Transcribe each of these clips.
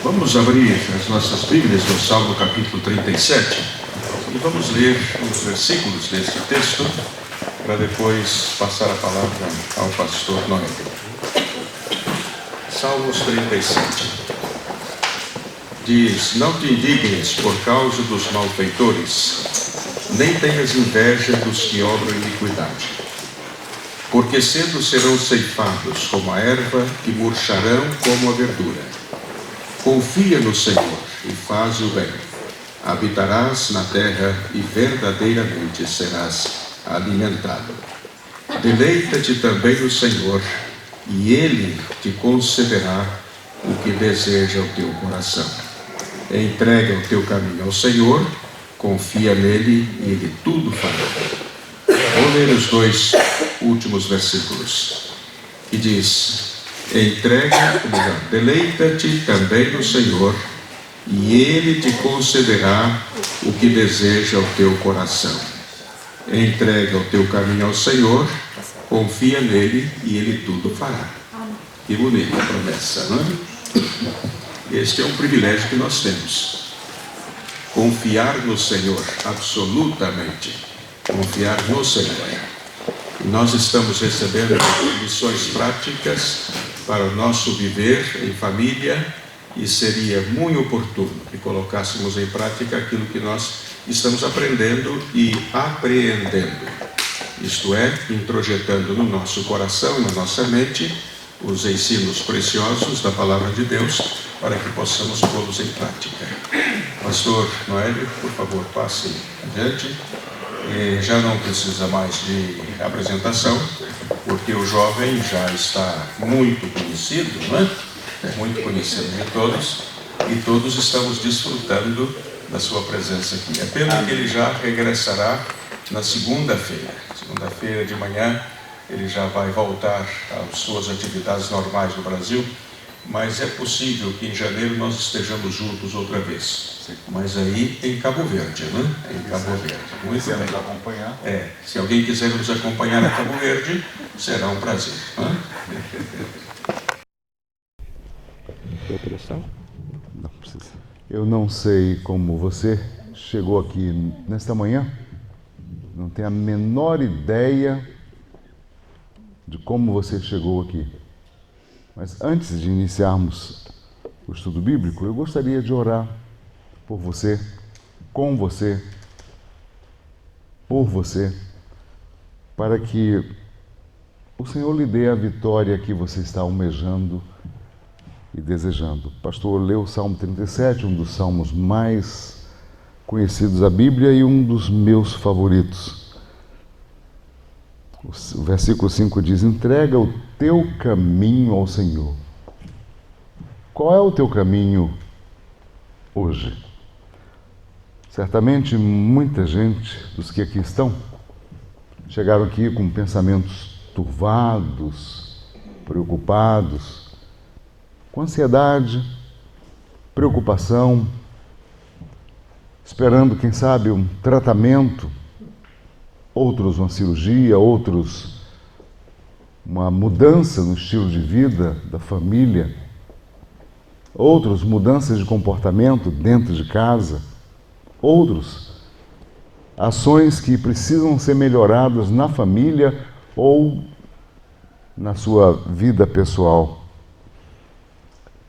Vamos abrir as nossas Bíblias no Salmo capítulo 37 e vamos ler os versículos deste texto para depois passar a palavra ao pastor Noé. Salmos 37 diz: Não te indignes por causa dos malfeitores, nem tenhas inveja dos que obram iniquidade, porque cedo serão ceifados como a erva e murcharão como a verdura. Confia no Senhor e faz o bem. Habitarás na terra e verdadeiramente serás alimentado. Deleita-te também no Senhor, e Ele te concederá o que deseja o teu coração. Entrega o teu caminho ao Senhor, confia nele e Ele tudo fará. Vou ler os dois últimos versículos, que diz: deleita-te também no Senhor, e Ele te concederá o que deseja o teu coração. Entrega o teu caminho ao Senhor, confia nele e Ele tudo fará. Que bonita promessa, não é? Este é um privilégio que nós temos. Confiar no Senhor, absolutamente. Confiar no Senhor. E nós estamos recebendo lições práticas para o nosso viver em família, e seria muito oportuno que colocássemos em prática aquilo que nós estamos aprendendo e apreendendo. Isto é, introjetando no nosso coração e na nossa mente os ensinos preciosos da Palavra de Deus, para que possamos pô-los em prática. Pastor Noélio, por favor, passe adiante. Já não precisa mais de apresentação, porque o jovem já está muito conhecido, não é? É muito conhecido de todos, e todos estamos desfrutando da sua presença aqui. É pena que ele já regressará na segunda-feira. Segunda-feira de manhã ele já vai voltar às suas atividades normais no Brasil, mas é possível que em janeiro nós estejamos juntos outra vez. Mas aí em Cabo Verde, né? Em Cabo Verde. Muito bem. Nos acompanhar. Se alguém quiser nos acompanhar a Cabo Verde, será um prazer. Não precisa. Eu não sei como você chegou aqui nesta manhã. Não tenho a menor ideia de como você chegou aqui. Mas antes de iniciarmos o estudo bíblico, eu gostaria de orar por você, com você, por você, para que o Senhor lhe dê a vitória que você está almejando e desejando. O pastor leu o Salmo 37, um dos salmos mais conhecidos da Bíblia e um dos meus favoritos. O versículo 5 diz: entrega o teu caminho ao Senhor. Qual é o teu caminho hoje? Certamente muita gente dos que aqui estão chegaram aqui com pensamentos turvados, preocupados, com ansiedade, preocupação, esperando, quem sabe, um tratamento, outros uma cirurgia, outros uma mudança no estilo de vida da família, outros mudanças de comportamento dentro de casa, outros ações que precisam ser melhoradas na família ou na sua vida pessoal.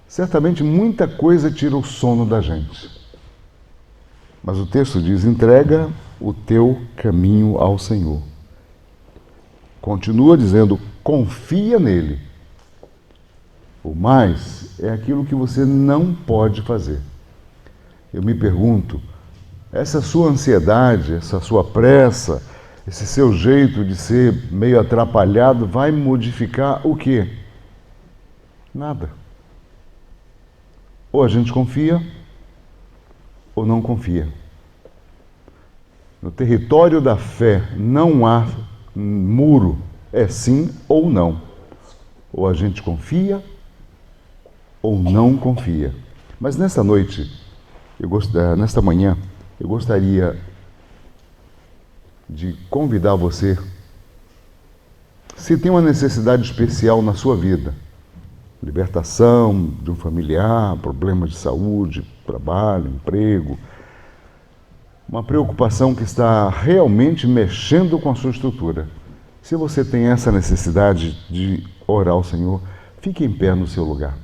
Certamente muita coisa tira o sono da gente. Mas o texto diz: entrega o teu caminho ao Senhor. Continua dizendo: confia nele. O mais é aquilo que você não pode fazer. Eu me pergunto, essa sua ansiedade, essa sua pressa, esse seu jeito de ser meio atrapalhado vai modificar o quê? Nada. Ou a gente confia, ou não confia. No território da fé não há muro, é sim ou não. Ou a gente confia, ou não confia. Mas nesta noite, nesta manhã, eu gostaria de convidar você, se tem uma necessidade especial na sua vida, libertação de um familiar, problema de saúde, trabalho, emprego, uma preocupação que está realmente mexendo com a sua estrutura. Se você tem essa necessidade de orar ao Senhor, fique em pé no seu lugar.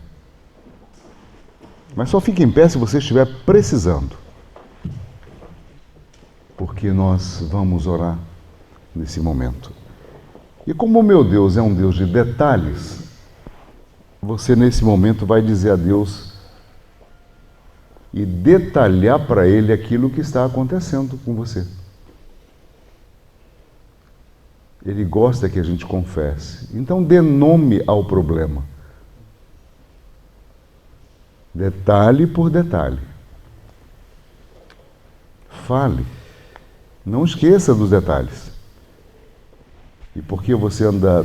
Mas só fique em pé se você estiver precisando. Porque nós vamos orar nesse momento. E como o meu Deus é um Deus de detalhes, você nesse momento vai dizer a Deus e detalhar para Ele aquilo que está acontecendo com você. Ele gosta que a gente confesse. Então dê nome ao problema. Detalhe por detalhe. Fale. Não esqueça dos detalhes. E por que você anda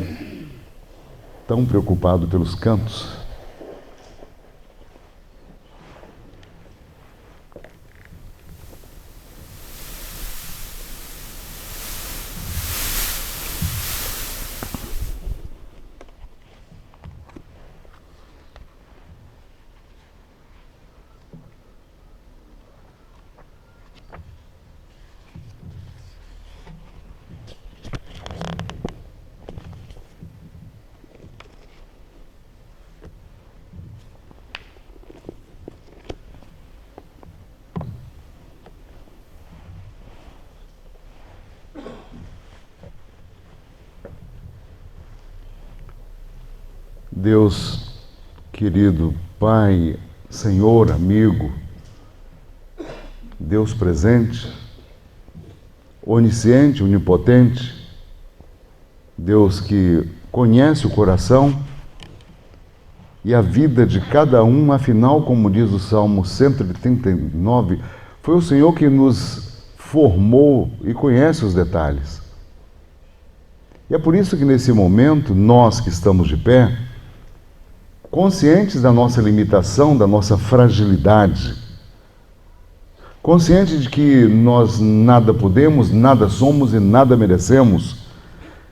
tão preocupado pelos cantos? Deus, querido Pai, Senhor, amigo, Deus presente, onisciente, onipotente, Deus que conhece o coração e a vida de cada um, afinal, como diz o Salmo 139, foi o Senhor que nos formou e conhece os detalhes. E é por isso que nesse momento, nós que estamos de pé, conscientes da nossa limitação, da nossa fragilidade, conscientes de que nós nada podemos, nada somos e nada merecemos,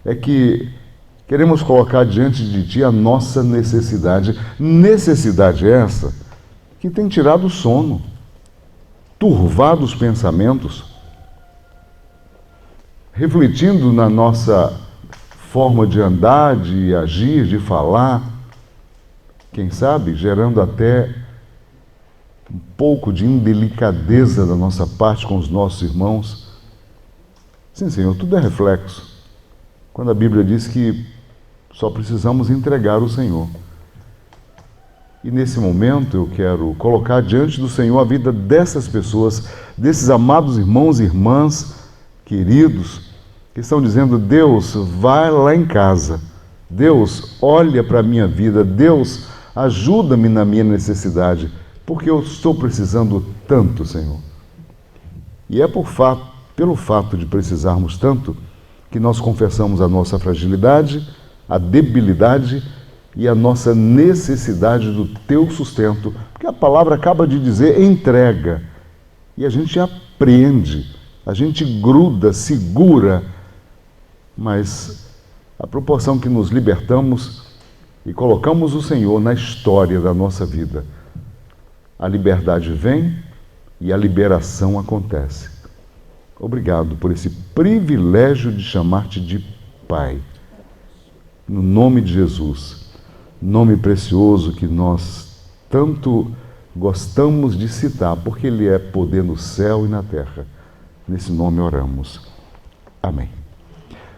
é que queremos colocar diante de Ti a nossa necessidade. Necessidade essa que tem tirado o sono, turvado os pensamentos, refletindo na nossa forma de andar, de agir, de falar, quem sabe gerando até um pouco de indelicadeza da nossa parte com os nossos irmãos. Sim, Senhor, tudo é reflexo. Quando a Bíblia diz que só precisamos entregar o Senhor. E nesse momento eu quero colocar diante do Senhor a vida dessas pessoas, desses amados irmãos e irmãs, queridos, que estão dizendo: Deus, vai lá em casa. Deus, olha para a minha vida. Deus, ajuda-me na minha necessidade, porque eu estou precisando tanto, Senhor. E é pelo fato de precisarmos tanto que nós confessamos a nossa fragilidade, a debilidade e a nossa necessidade do Teu sustento, porque a palavra acaba de dizer entrega, e a gente aprende, a gente gruda, segura, mas à proporção que nos libertamos e colocamos o Senhor na história da nossa vida, a liberdade vem e a liberação acontece. Obrigado por esse privilégio de chamar-te de Pai. No nome de Jesus, nome precioso que nós tanto gostamos de citar, porque Ele é poder no céu e na terra. Nesse nome oramos. Amém.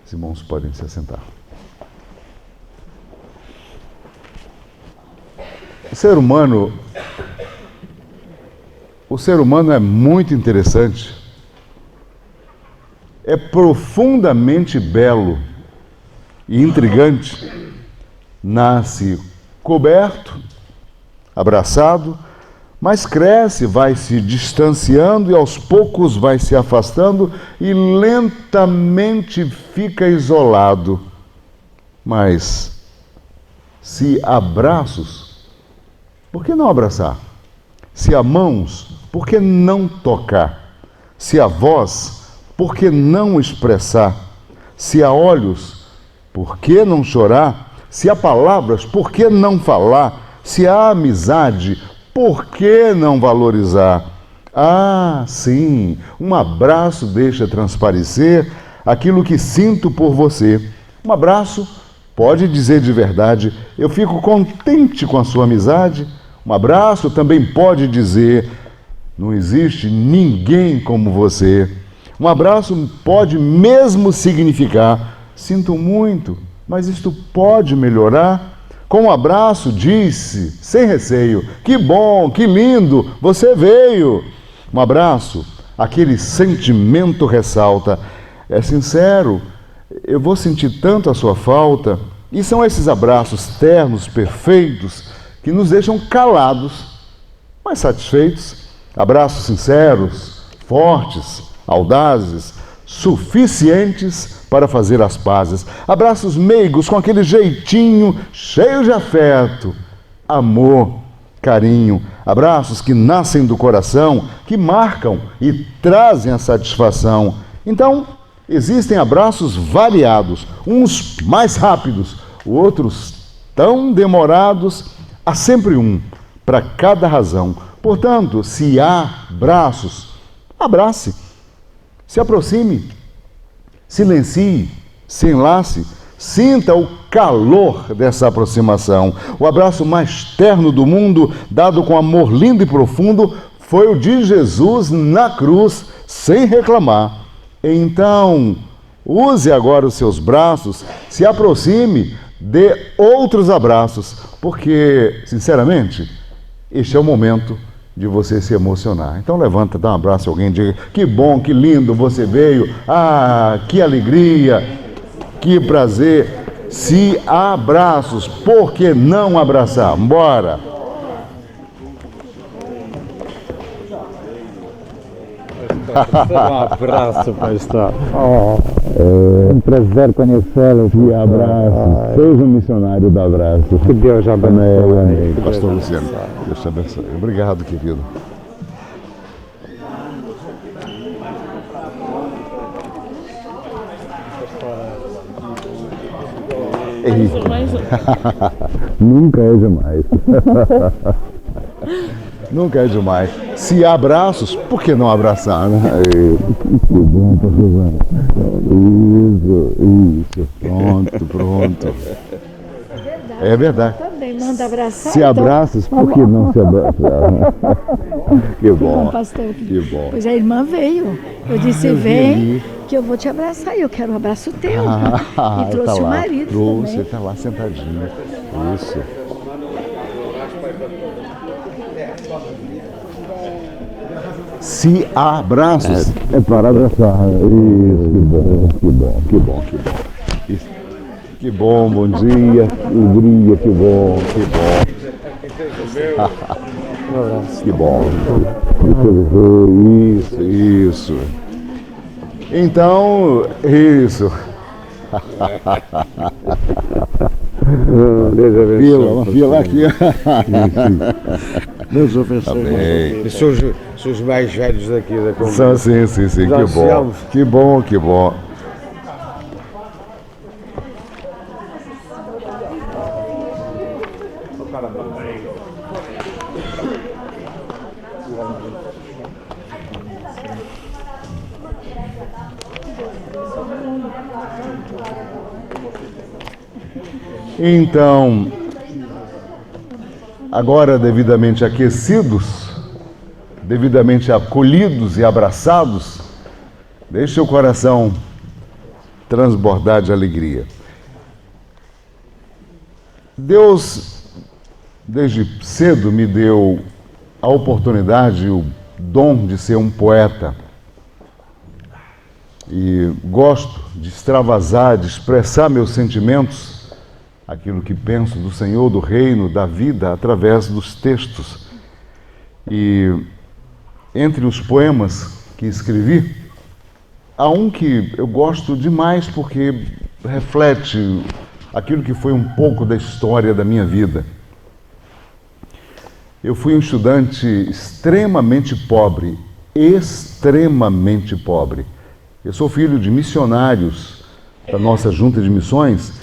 Os irmãos podem se assentar. O ser humano é muito interessante, é profundamente belo e intrigante. Nasce coberto, abraçado, mas cresce, vai se distanciando e aos poucos vai se afastando e lentamente fica isolado. Mas se há braços, por que não abraçar? Se há mãos, por que não tocar? Se há voz, por que não expressar? Se há olhos, por que não chorar? Se há palavras, por que não falar? Se há amizade, por que não valorizar? Ah, sim, um abraço deixa transparecer aquilo que sinto por você. Um abraço pode dizer de verdade, eu fico contente com a sua amizade. Um abraço também pode dizer, não existe ninguém como você. Um abraço pode mesmo significar, sinto muito, mas isto pode melhorar. Com um abraço disse, sem receio, que bom, que lindo, você veio. Um abraço, aquele sentimento ressalta, é sincero, eu vou sentir tanto a sua falta. E são esses abraços ternos, perfeitos, que nos deixam calados, mas satisfeitos. Abraços sinceros, fortes, audazes, suficientes para fazer as pazes. Abraços meigos, com aquele jeitinho, cheio de afeto, amor, carinho. Abraços que nascem do coração, que marcam e trazem a satisfação. Então, existem abraços variados, uns mais rápidos, outros tão demorados. Há sempre um para cada razão. Portanto, se há braços, abrace, se aproxime, silencie, se enlace, sinta o calor dessa aproximação. O abraço mais terno do mundo, dado com amor lindo e profundo, foi o de Jesus na cruz, sem reclamar. Então, use agora os seus braços, se aproxime, dê outros abraços, porque, sinceramente, este é o momento de você se emocionar. Então levanta, dá um abraço a alguém, diga, que bom, que lindo você veio, ah, que alegria, que prazer. Se há abraços, por que não abraçar? Bora! Um abraço, pastor. É um prazer conhecê-lo. Que abraço. Seja um missionário do abraço. Que Deus abençoe. Amém. Pastor Luciano, Deus te abençoe. Obrigado, querido. Nunca é demais. Nunca é demais. Se há abraços, por que não abraçar, né? Que bom, pastorzão. Isso. Pronto. É verdade. Também manda abraçar. Se abraças, por que não se abraçar? Que bom. Pastor. Que bom. Pois a irmã veio. Eu disse, vem, que eu vou te abraçar. Eu quero um abraço teu. E trouxe o marido Trouxe, também. está lá sentadinho. Isso. Se há abraços, é para abraçar. Isso, que bom. Isso. Que bom, bom dia, alegria, que bom. Que bom. Isso. Então, isso. Uma fila aqui. Deus abençoe. Amém. São os mais velhos daqui da Sim, que bom. Que bom. Então, agora devidamente aquecidos, devidamente acolhidos e abraçados, deixe o coração transbordar de alegria. Deus, desde cedo, me deu a oportunidade, o dom de ser um poeta. E gosto de extravasar, de expressar meus sentimentos, aquilo que penso do Senhor, do reino, da vida, através dos textos. E entre os poemas que escrevi, há um que eu gosto demais porque reflete aquilo que foi um pouco da história da minha vida. Eu fui um estudante extremamente pobre. Eu sou filho de missionários da nossa junta de missões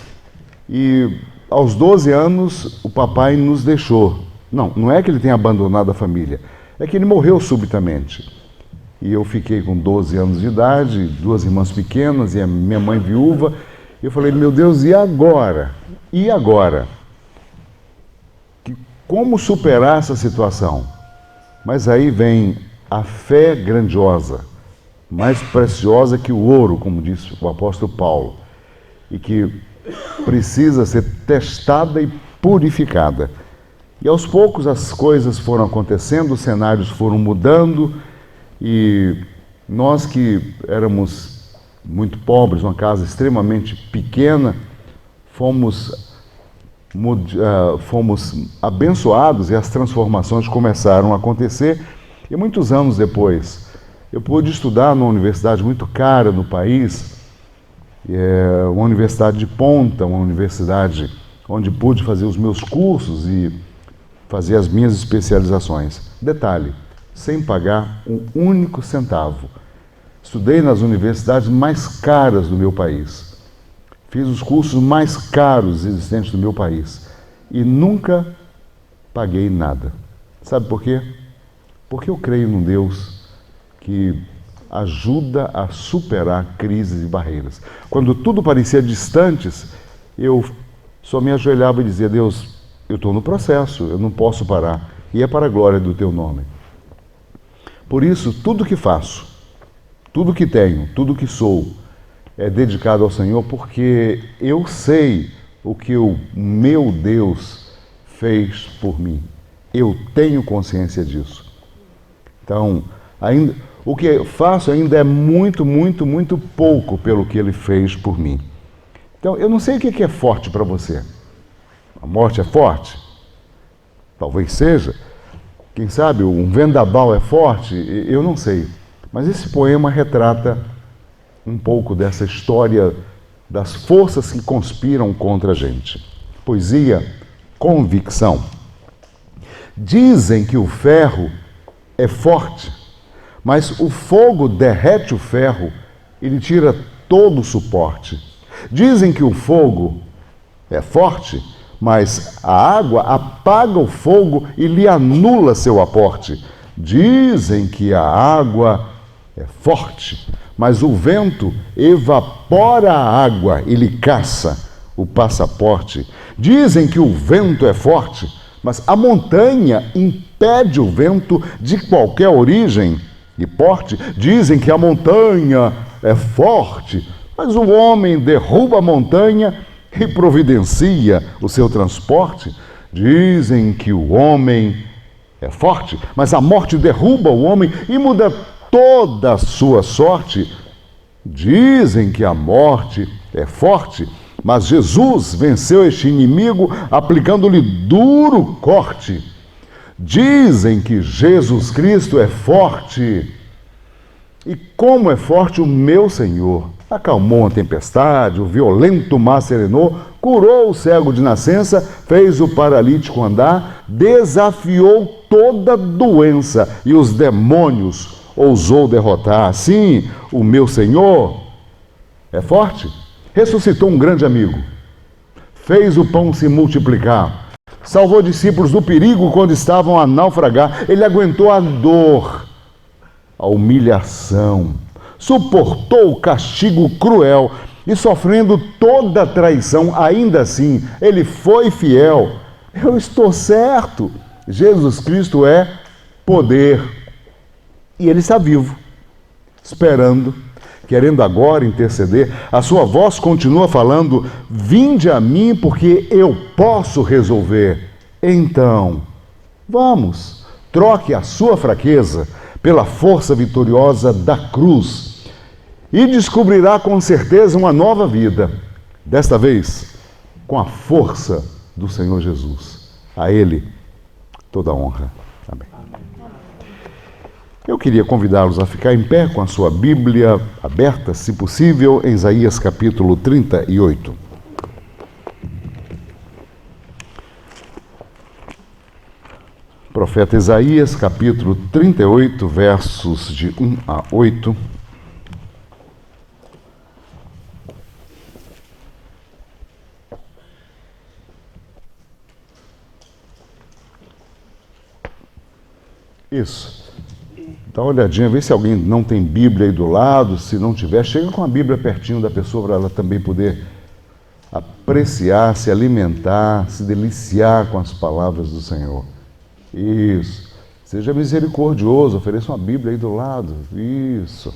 e aos 12 anos, o papai nos deixou. Não é que ele tenha abandonado a família, é que ele morreu subitamente. E eu fiquei com 12 anos de idade, 2 irmãs pequenas e a minha mãe viúva. E eu falei, meu Deus, e agora? E agora? Como superar essa situação? Mas aí vem a fé grandiosa, mais preciosa que o ouro, como disse o apóstolo Paulo, e que precisa ser testada e purificada. E aos poucos as coisas foram acontecendo, os cenários foram mudando, e nós que éramos muito pobres, uma casa extremamente pequena, fomos abençoados e as transformações começaram a acontecer. E muitos anos depois, eu pude estudar numa universidade muito cara no país, uma universidade de ponta, uma universidade onde pude fazer os meus cursos e fazer as minhas especializações. Detalhe, sem pagar um único centavo. Estudei nas universidades mais caras do meu país. Fiz os cursos mais caros existentes no meu país e nunca paguei nada. Sabe por quê? Porque eu creio num Deus que ajuda a superar crises e barreiras. Quando tudo parecia distantes, eu só me ajoelhava e dizia, Deus, eu estou no processo, eu não posso parar, e é para a glória do Teu nome. Por isso, tudo que faço, tudo que tenho, tudo que sou, é dedicado ao Senhor, porque eu sei o que o meu Deus fez por mim. Eu tenho consciência disso. Então, o que eu faço ainda é muito, muito, muito pouco pelo que Ele fez por mim. Então, eu não sei o que é forte para você. A morte é forte? Talvez seja. Quem sabe um vendaval é forte? Eu não sei. Mas esse poema retrata um pouco dessa história das forças que conspiram contra a gente. Poesia, convicção. Dizem que o ferro é forte, mas o fogo derrete o ferro e lhe tira todo o suporte. Dizem que o fogo é forte, mas a água apaga o fogo e lhe anula seu aporte. Dizem que a água é forte, mas o vento evapora a água e lhe caça o passaporte. Dizem que o vento é forte, mas a montanha impede o vento de qualquer origem e porte. Dizem que a montanha é forte, mas o homem derruba a montanha e providencia o seu transporte. Dizem que o homem é forte, mas a morte derruba o homem e muda toda a sua sorte. Dizem que a morte é forte, mas Jesus venceu este inimigo aplicando-lhe duro corte. Dizem que Jesus Cristo é forte. E como é forte o meu Senhor! Acalmou a tempestade, o violento mar serenou, curou o cego de nascença, fez o paralítico andar, desafiou toda doença e os demônios ousou derrotar. Sim, o meu Senhor é forte. Ressuscitou um grande amigo, fez o pão se multiplicar, salvou discípulos do perigo quando estavam a naufragar. Ele aguentou a dor, a humilhação, suportou o castigo cruel e, sofrendo toda a traição, ainda assim, ele foi fiel. Eu estou certo, Jesus Cristo é poder. E ele está vivo, esperando, querendo agora interceder. A sua voz continua falando, vinde a mim porque eu posso resolver. Então, vamos, troque a sua fraqueza pela força vitoriosa da cruz e descobrirá com certeza uma nova vida, desta vez com a força do Senhor Jesus. A Ele toda a honra. Amém. Eu queria convidá-los a ficar em pé com a sua Bíblia aberta, se possível, em Isaías capítulo 38. Profeta Isaías, capítulo 38, versos de 1 a 8. Isso. Dá uma olhadinha, vê se alguém não tem Bíblia aí do lado. Se não tiver, chega com a Bíblia pertinho da pessoa para ela também poder apreciar, se alimentar, se deliciar com as palavras do Senhor. Isso. Seja misericordioso, ofereça uma Bíblia aí do lado. Isso.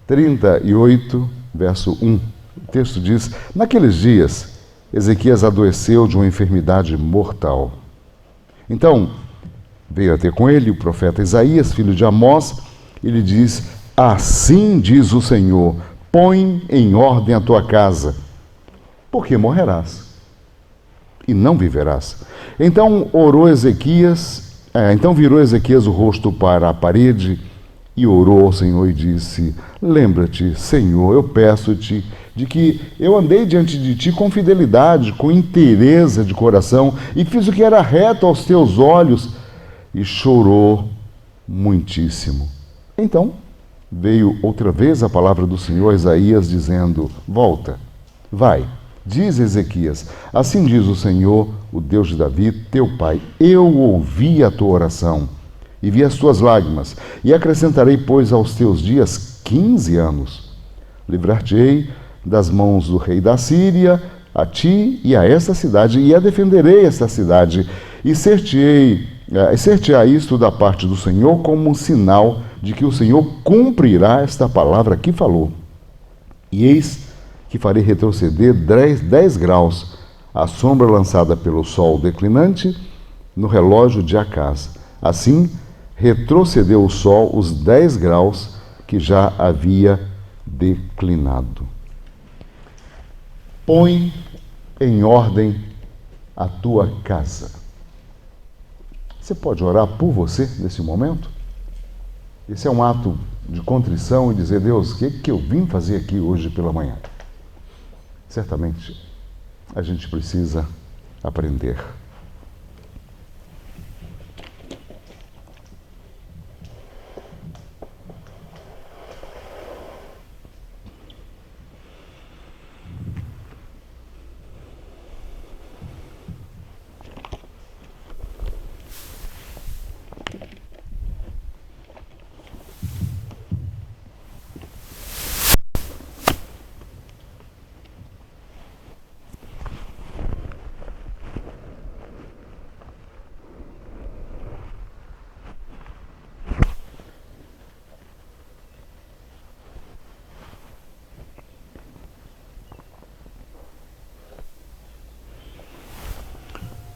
38, verso 1. O texto diz: naqueles dias, Ezequias adoeceu de uma enfermidade mortal. Então, veio a ter com ele o profeta Isaías, filho de Amós, e lhe diz: assim diz o Senhor, põe em ordem a tua casa, porque morrerás e não viverás. Então virou Ezequias o rosto para a parede e orou ao Senhor e disse: lembra-te, Senhor, eu peço-te de que eu andei diante de ti com fidelidade, com inteireza de coração, e fiz o que era reto aos teus olhos, e chorou muitíssimo. Então veio outra vez a palavra do Senhor a Isaías, dizendo: volta, vai, diz Ezequias, assim diz o Senhor, o Deus de Davi, teu pai, eu ouvi a tua oração e vi as tuas lágrimas, e acrescentarei, pois, aos teus dias 15 anos. Livrar-te-ei das mãos do rei da Síria, a ti e a esta cidade, e a defenderei esta cidade, e ser-te-á isto da parte do Senhor como um sinal de que o Senhor cumprirá esta palavra que falou. E eis que farei retroceder 10 graus a sombra lançada pelo sol declinante no relógio de Acaz. Assim, retrocedeu o sol os 10 graus que já havia declinado. Põe em ordem a tua casa. Você pode orar por você nesse momento? Esse é um ato de contrição e dizer: Deus, o que eu vim fazer aqui hoje pela manhã? Certamente a gente precisa aprender.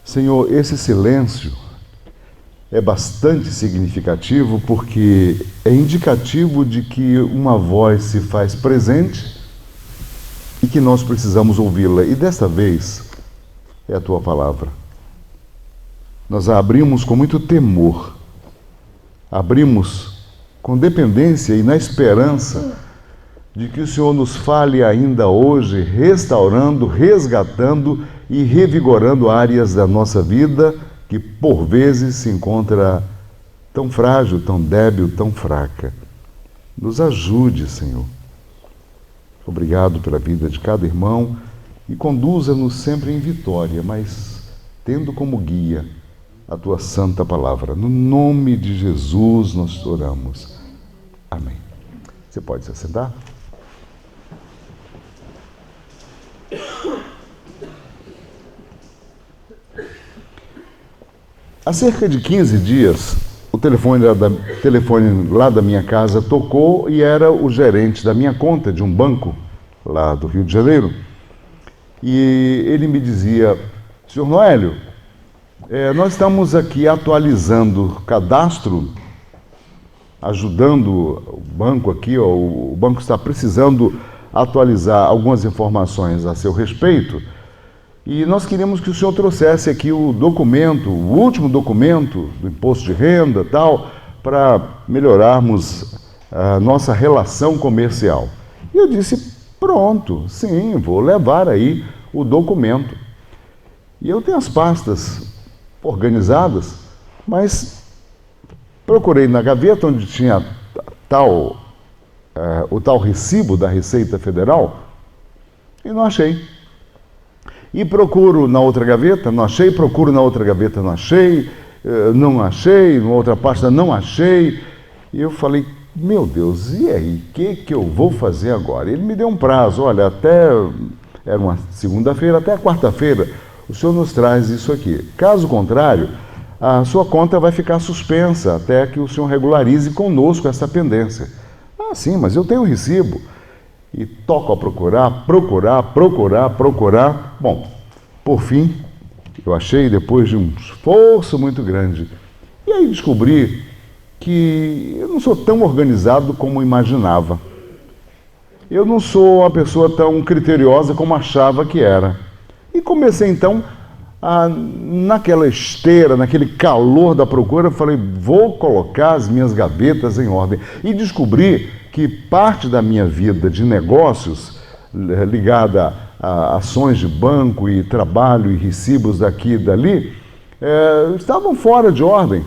Senhor, esse silêncio é bastante significativo porque é indicativo de que uma voz se faz presente e que nós precisamos ouvi-la. E desta vez é a tua palavra. Nós a abrimos com muito temor, abrimos com dependência e na esperança de que o Senhor nos fale ainda hoje, restaurando, resgatando e revigorando áreas da nossa vida que por vezes se encontra tão frágil, tão débil, tão fraca. Nos ajude, Senhor. Obrigado pela vida de cada irmão e conduza-nos sempre em vitória, mas tendo como guia a tua santa palavra. No nome de Jesus nós oramos. Amém. Você pode se assentar? Há cerca de 15 dias, o telefone lá da minha casa tocou e era o gerente da minha conta de um banco lá do Rio de Janeiro. E ele me dizia: senhor Noélio, nós estamos aqui atualizando o cadastro, ajudando o banco aqui, o banco está precisando atualizar algumas informações a seu respeito. E nós queríamos que o senhor trouxesse aqui o documento, o último documento do imposto de renda, tal, para melhorarmos a nossa relação comercial. E eu disse: pronto, sim, vou levar aí o documento. E eu tenho as pastas organizadas, mas procurei na gaveta onde tinha o tal recibo da Receita Federal e não achei. E procuro na outra gaveta, não achei, procuro na outra gaveta, não achei. não achei, numa outra pasta não achei. E eu falei, meu Deus, e aí, o que eu vou fazer agora? Ele me deu um prazo, olha, era uma segunda-feira, até quarta-feira, o senhor nos traz isso aqui. Caso contrário, a sua conta vai ficar suspensa até que o senhor regularize conosco essa pendência. Ah, sim, mas eu tenho um recibo. E toco a procurar. Bom, por fim, eu achei depois de um esforço muito grande. E aí descobri que eu não sou tão organizado como imaginava. Eu não sou uma pessoa tão criteriosa como achava que era. E comecei então, naquela esteira, naquele calor da procura, falei, vou colocar as minhas gavetas em ordem. E descobri que parte da minha vida de negócios, ligada a ações de banco e trabalho e recibos daqui e dali, estavam fora de ordem.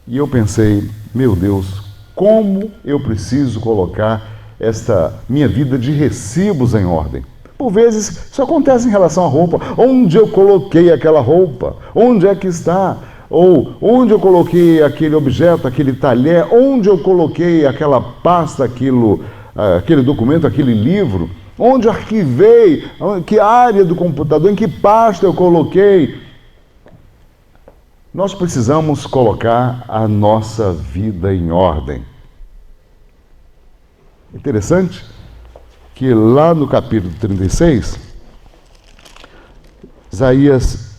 E eu pensei, meu Deus, como eu preciso colocar esta minha vida de recibos em ordem? Por vezes, isso acontece em relação à roupa. Onde eu coloquei aquela roupa? Onde é que está? Ou onde eu coloquei aquele objeto, aquele talher? Onde eu coloquei aquela pasta, aquele documento, aquele livro? Onde arquivei? Que área do computador? Em que pasta eu coloquei? Nós precisamos colocar a nossa vida em ordem. Interessante que lá no capítulo 36, Isaías,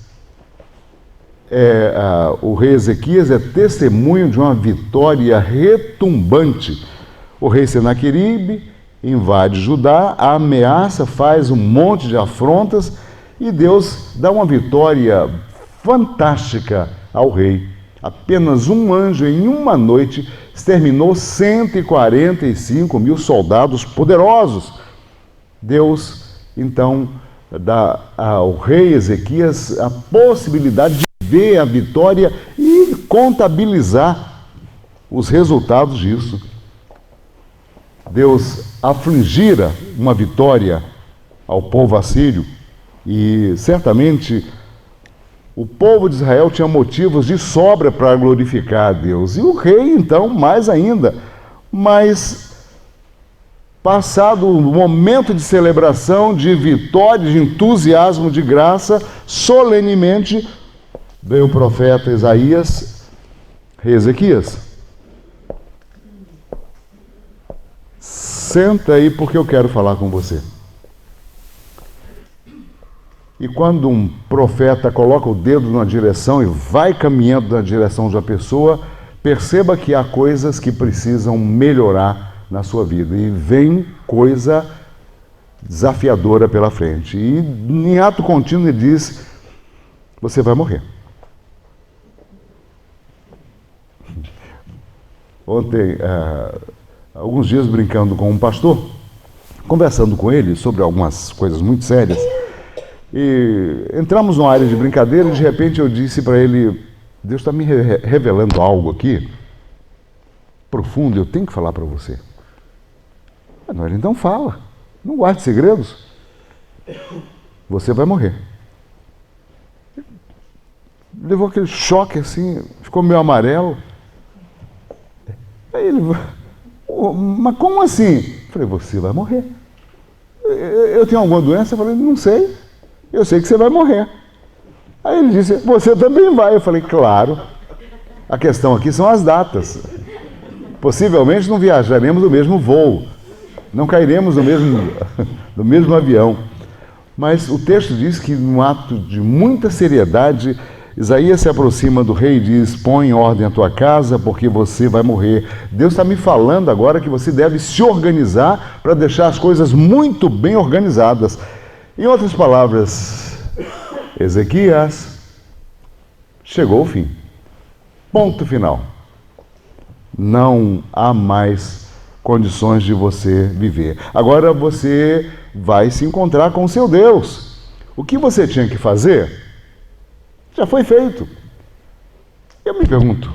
o rei Ezequias é testemunho de uma vitória retumbante. O rei Senaqueribe invade Judá, a ameaça, faz um monte de afrontas e Deus dá uma vitória fantástica ao rei. Apenas um anjo em uma noite exterminou 145 mil soldados poderosos. Deus, então, dá ao rei Ezequias a possibilidade de ver a vitória e contabilizar os resultados disso. Deus afligira uma vitória ao povo assírio e certamente o povo de Israel tinha motivos de sobra para glorificar a Deus. E o rei, então, mais ainda. Mas, passado o momento de celebração, de vitória, de entusiasmo, de graça, solenemente, veio o profeta Isaías, rei Ezequias. Senta aí porque eu quero falar com você. E quando um profeta coloca o dedo numa direção e vai caminhando na direção de uma pessoa, perceba que há coisas que precisam melhorar na sua vida. E vem coisa desafiadora pela frente. E em ato contínuo ele diz, você vai morrer. Ontem, alguns dias brincando com um pastor, conversando com ele sobre algumas coisas muito sérias, e entramos numa área de brincadeira e de repente eu disse para ele, Deus está me revelando algo aqui profundo, eu tenho que falar para você. Não, ele então fala, não guarde segredos, você vai morrer. Levou aquele choque assim, ficou meio amarelo. Aí ele, mas como assim? Eu falei, você vai morrer. Eu tenho alguma doença? Eu falei, não sei. Eu sei que você vai morrer. Aí ele disse, você também vai. Eu falei, claro. A questão aqui são as datas. Possivelmente não viajaremos no mesmo voo. Não cairemos no mesmo avião. Mas o texto diz que, num ato de muita seriedade, Isaías se aproxima do rei e diz, põe em ordem a tua casa, porque você vai morrer. Deus está me falando agora que você deve se organizar para deixar as coisas muito bem organizadas. Em outras palavras, Ezequias, chegou o fim. Ponto final. Não há mais condições de você viver. Agora você vai se encontrar com o seu Deus. O que você tinha que fazer já foi feito. Eu me pergunto,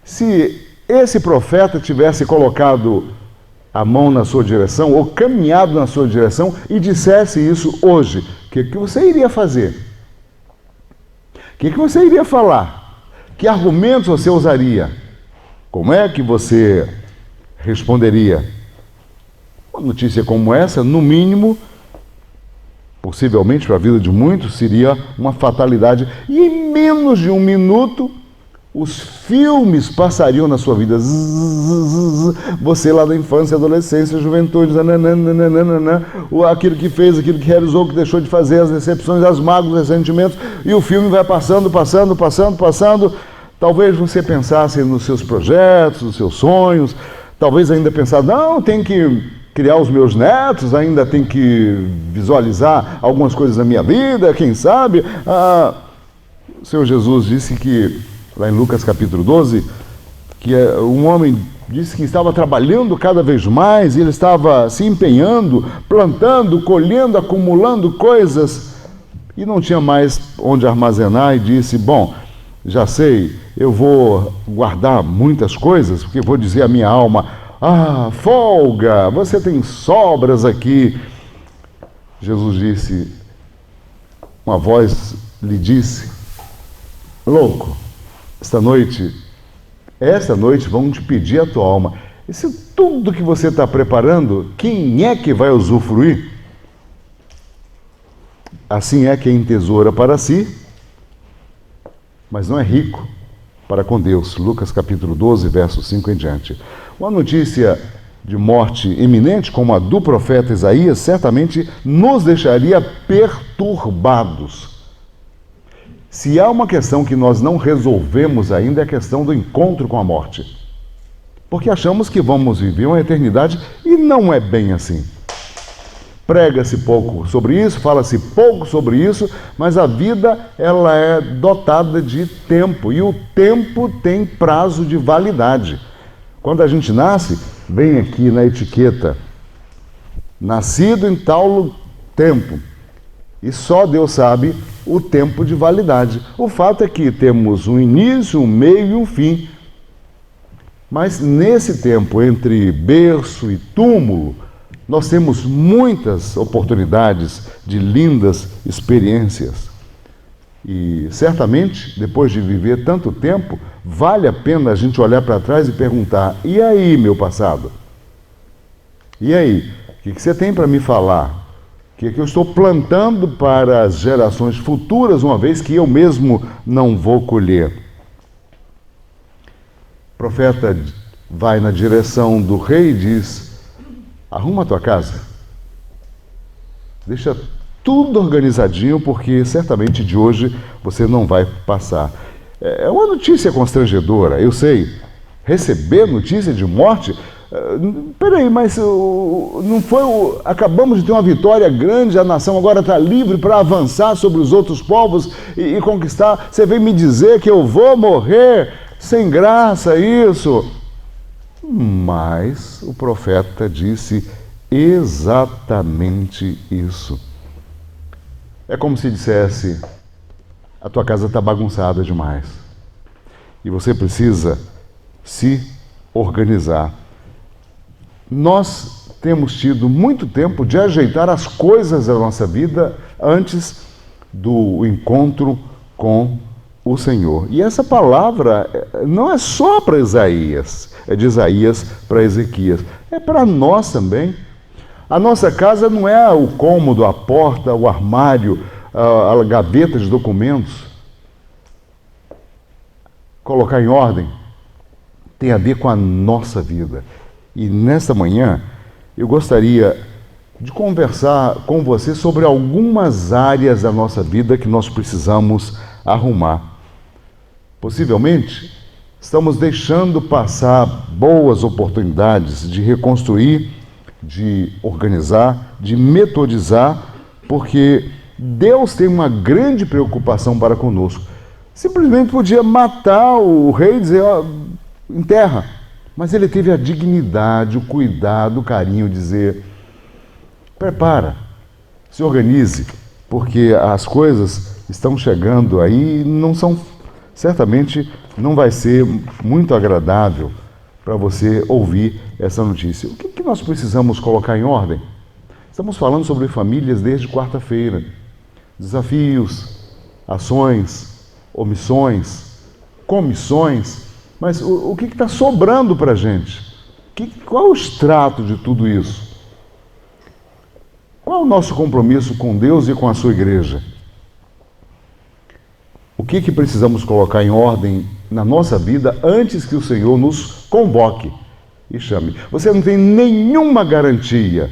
se esse profeta tivesse colocado a mão na sua direção, ou caminhado na sua direção, e dissesse isso hoje, o que você iria fazer? O que você iria falar? Que argumentos você usaria? Como é que você responderia? Uma notícia como essa, no mínimo, possivelmente para a vida de muitos, seria uma fatalidade. E em menos de um minuto, os filmes passariam na sua vida. Você lá na infância, adolescência, juventude, aquilo que fez, aquilo que realizou, que deixou de fazer, as decepções, as mágoas, os ressentimentos, e o filme vai passando. Talvez você pensasse nos seus projetos, nos seus sonhos, talvez ainda pensasse, não, tem que criar os meus netos, ainda tem que visualizar algumas coisas da minha vida, quem sabe. O Senhor Jesus disse que, lá em Lucas capítulo 12, que um homem disse que estava trabalhando cada vez mais, e ele estava se empenhando, plantando, colhendo, acumulando coisas, e não tinha mais onde armazenar, e disse, bom, já sei, eu vou guardar muitas coisas, porque vou dizer à minha alma, folga, você tem sobras aqui. Jesus disse, uma voz lhe disse, louco, esta noite vão te pedir a tua alma. Isso tudo que você está preparando, quem é que vai usufruir? Assim é quem tesoura para si, mas não é rico para com Deus. Lucas capítulo 12, verso 5 em diante. Uma notícia de morte iminente, como a do profeta Isaías, certamente nos deixaria perturbados. Se há uma questão que nós não resolvemos ainda, é a questão do encontro com a morte. Porque achamos que vamos viver uma eternidade e não é bem assim. Prega-se pouco sobre isso, fala-se pouco sobre isso, mas a vida ela é dotada de tempo, e o tempo tem prazo de validade. Quando a gente nasce, vem aqui na etiqueta, nascido em tal tempo, e só Deus sabe o tempo de validade. O fato é que temos um início, um meio e um fim. Mas nesse tempo, entre berço e túmulo, nós temos muitas oportunidades de lindas experiências. E certamente, depois de viver tanto tempo, vale a pena a gente olhar para trás e perguntar, e aí, meu passado? E aí, o que você tem para me falar? O que eu estou plantando para as gerações futuras, uma vez que eu mesmo não vou colher? O profeta vai na direção do rei e diz, arruma a tua casa, deixa tudo organizadinho, porque certamente de hoje você não vai passar. É uma notícia constrangedora, eu sei. Receber notícia de morte? Peraí, mas não foi acabamos de ter uma vitória grande, a nação agora está livre para avançar sobre os outros povos e conquistar. Você vem me dizer que eu vou morrer? Sem graça isso. Mas o profeta disse exatamente isso. É como se dissesse, a tua casa está bagunçada demais e você precisa se organizar. Nós temos tido muito tempo de ajeitar as coisas da nossa vida antes do encontro com o Senhor. E essa palavra não é só para Isaías, é de Isaías para Ezequias, é para nós também. A nossa casa não é o cômodo, a porta, o armário, a gaveta de documentos. Colocar em ordem tem a ver com a nossa vida. E nesta manhã eu gostaria de conversar com você sobre algumas áreas da nossa vida que nós precisamos arrumar. Possivelmente estamos deixando passar boas oportunidades de reconstruir, de organizar, de metodizar, porque Deus tem uma grande preocupação para conosco. Simplesmente podia matar o rei e dizer, enterra. Mas ele teve a dignidade, o cuidado, o carinho de dizer, prepara, se organize, porque as coisas estão chegando aí e não são, certamente não vai ser muito agradável para você ouvir essa notícia. O que nós precisamos colocar em ordem? Estamos falando sobre famílias desde quarta-feira. Desafios, ações, omissões, comissões, mas o que está sobrando para a gente? Qual é o extrato de tudo isso? Qual é o nosso compromisso com Deus e com a sua igreja? O que precisamos colocar em ordem na nossa vida antes que o Senhor nos convoque e chame? Você não tem nenhuma garantia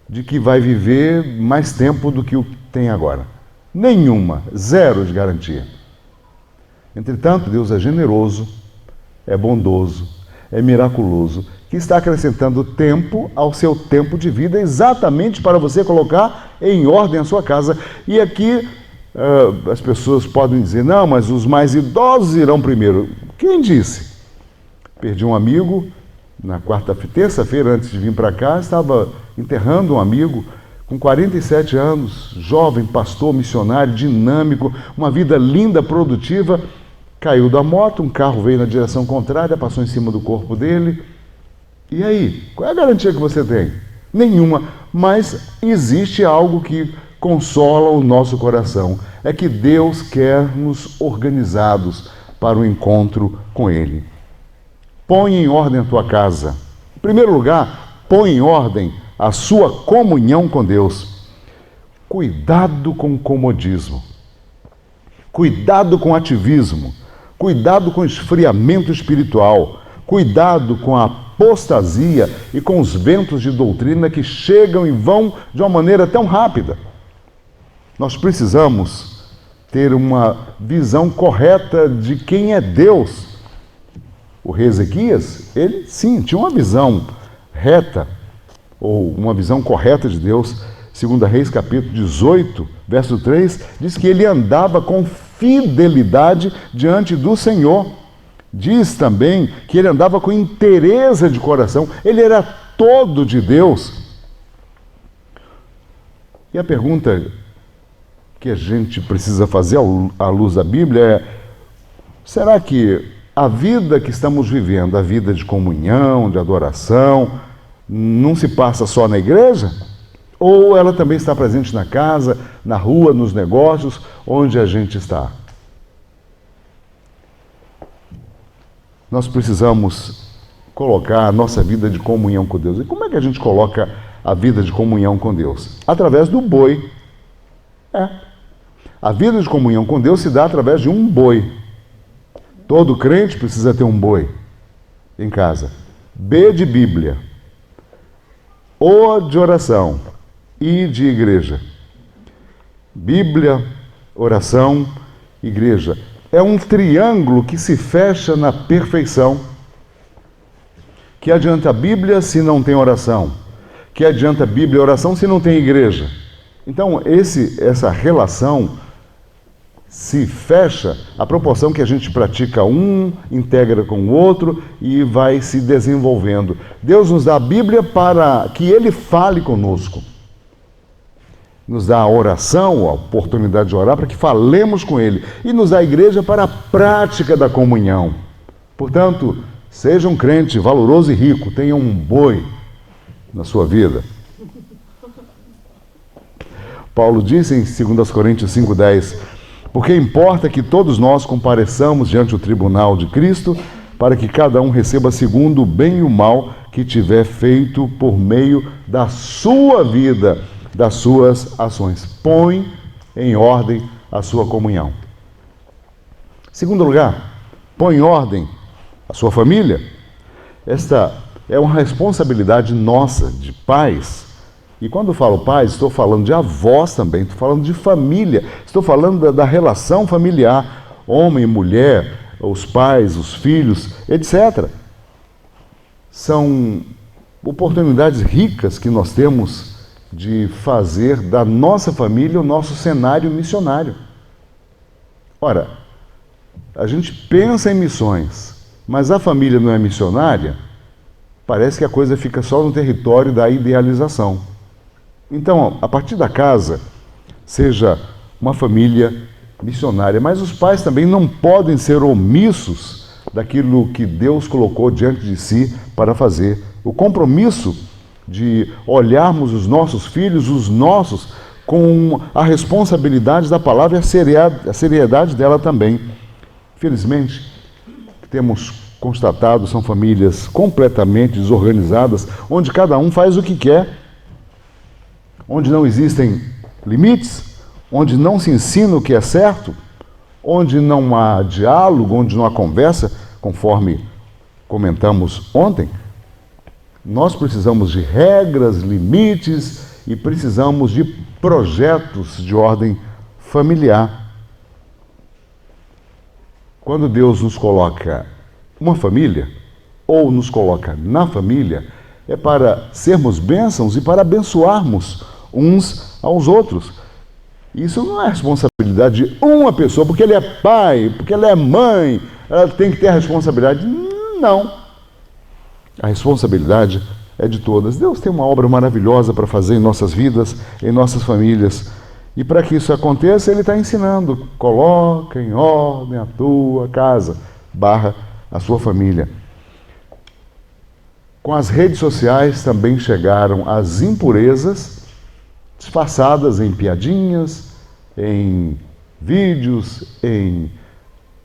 de que vai viver mais tempo do que o que tem agora. Nenhuma, zero de garantia. Entretanto, Deus é generoso, é bondoso, é miraculoso, que está acrescentando tempo ao seu tempo de vida, exatamente para você colocar em ordem a sua casa. E aqui as pessoas podem dizer, não, mas os mais idosos irão primeiro. Quem disse? Perdi um amigo na terça-feira, antes de vir para cá, estava enterrando um amigo com 47 anos, jovem, pastor, missionário, dinâmico, uma vida linda, produtiva. Caiu da moto, um carro veio na direção contrária, passou em cima do corpo dele. E aí, qual é a garantia que você tem? Nenhuma, mas existe algo que consola o nosso coração. É que Deus quer nos organizados para o encontro com Ele. Põe em ordem a tua casa. Em primeiro lugar, põe em ordem a sua comunhão com Deus. Cuidado com o comodismo. Cuidado com o ativismo. Cuidado com o esfriamento espiritual. Cuidado com a apostasia e com os ventos de doutrina que chegam e vão de uma maneira tão rápida. Nós precisamos ter uma visão correta de quem é Deus. O rei Ezequias, ele sim, tinha uma visão reta, ou uma visão correta de Deus. 2 Reis, capítulo 18, verso 3, diz que ele andava com fidelidade diante do Senhor. Diz também que ele andava com inteireza de coração, ele era todo de Deus. E a pergunta que a gente precisa fazer à luz da Bíblia é: será que a vida que estamos vivendo, a vida de comunhão, de adoração, não se passa só na igreja? Ou ela também está presente na casa, na rua, nos negócios, onde a gente está? Nós precisamos colocar a nossa vida de comunhão com Deus. E como é que a gente coloca a vida de comunhão com Deus? Através do boi. A vida de comunhão com Deus se dá através de um boi. Todo crente precisa ter um boi em casa. B de Bíblia. O de oração. I de igreja. Bíblia, oração, igreja. É um triângulo que se fecha na perfeição. Que adianta a Bíblia se não tem oração? Que adianta a Bíblia e oração se não tem igreja? Então, essa relação se fecha à proporção que a gente pratica um, integra com o outro e vai se desenvolvendo. Deus nos dá a Bíblia para que Ele fale conosco. Nos dá a oração, a oportunidade de orar para que falemos com Ele. E nos dá a igreja para a prática da comunhão. Portanto, seja um crente valoroso e rico, tenha um boi na sua vida. Paulo disse em 2 Coríntios 5,10: porque importa que todos nós compareçamos diante do tribunal de Cristo, para que cada um receba segundo o bem e o mal que tiver feito por meio da sua vida, das suas ações. Põe em ordem a sua comunhão. Segundo lugar, põe em ordem a sua família. Esta é uma responsabilidade nossa, de pais. E quando eu falo pais, estou falando de avós também, estou falando de família, estou falando da relação familiar, homem e mulher, os pais, os filhos, etc. São oportunidades ricas que nós temos de fazer da nossa família o nosso cenário missionário. Ora, a gente pensa em missões, mas a família não é missionária, parece que a coisa fica só no território da idealização. Então, a partir da casa, seja uma família missionária, mas os pais também não podem ser omissos daquilo que Deus colocou diante de si para fazer. O compromisso de olharmos os nossos filhos, os nossos, com a responsabilidade da palavra e a seriedade dela também. Felizmente, temos constatado são famílias completamente desorganizadas, onde cada um faz o que quer, onde não existem limites, onde não se ensina o que é certo, onde não há diálogo, onde não há conversa, conforme comentamos ontem. Nós precisamos de regras, limites e precisamos de projetos de ordem familiar. Quando Deus nos coloca uma família, ou nos coloca na família, é para sermos bênçãos e para abençoarmos uns aos outros. Isso não é responsabilidade de uma pessoa, porque ele é pai, porque ela é mãe, ela tem que ter a responsabilidade. Não. A responsabilidade é de todas. Deus tem uma obra maravilhosa para fazer em nossas vidas, em nossas famílias. E para que isso aconteça, Ele está ensinando. Coloca em ordem a tua casa, / a sua família. Com as redes sociais também chegaram as impurezas, disfarçadas em piadinhas, em vídeos, em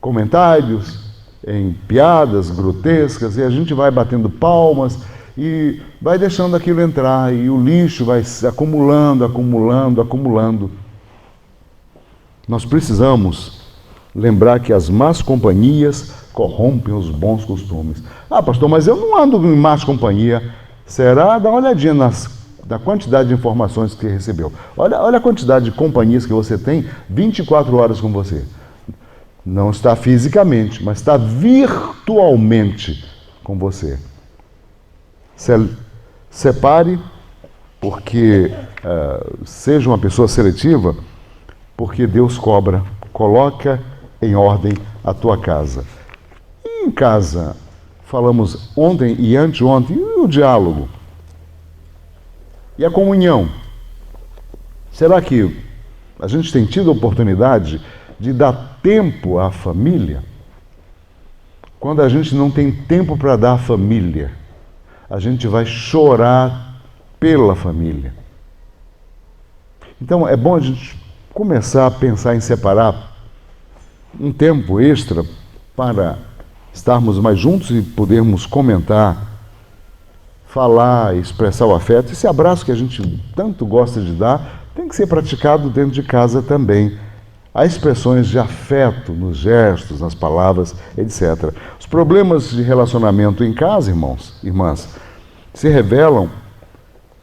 comentários, em piadas grotescas, e a gente vai batendo palmas e vai deixando aquilo entrar, e o lixo vai se acumulando, acumulando, acumulando. Nós precisamos lembrar que as más companhias corrompem os bons costumes. Ah, pastor, mas eu não ando em más companhia. Será? Dá uma olhadinha na quantidade de informações que você recebeu. Olha a quantidade de companhias que você tem 24 horas com você. Não está fisicamente, mas está virtualmente com você. Separe, porque seja uma pessoa seletiva, porque Deus cobra. Coloca em ordem a tua casa. E em casa, falamos ontem e anteontem, e o diálogo? E a comunhão? Será que a gente tem tido a oportunidade de dar tempo à família? Quando a gente não tem tempo para dar à família, a gente vai chorar pela família. Então é bom a gente começar a pensar em separar um tempo extra para estarmos mais juntos e podermos comentar, falar, expressar o afeto. Esse abraço que a gente tanto gosta de dar tem que ser praticado dentro de casa também. Há expressões de afeto nos gestos, nas palavras, etc. Os problemas de relacionamento em casa, irmãos, irmãs, se revelam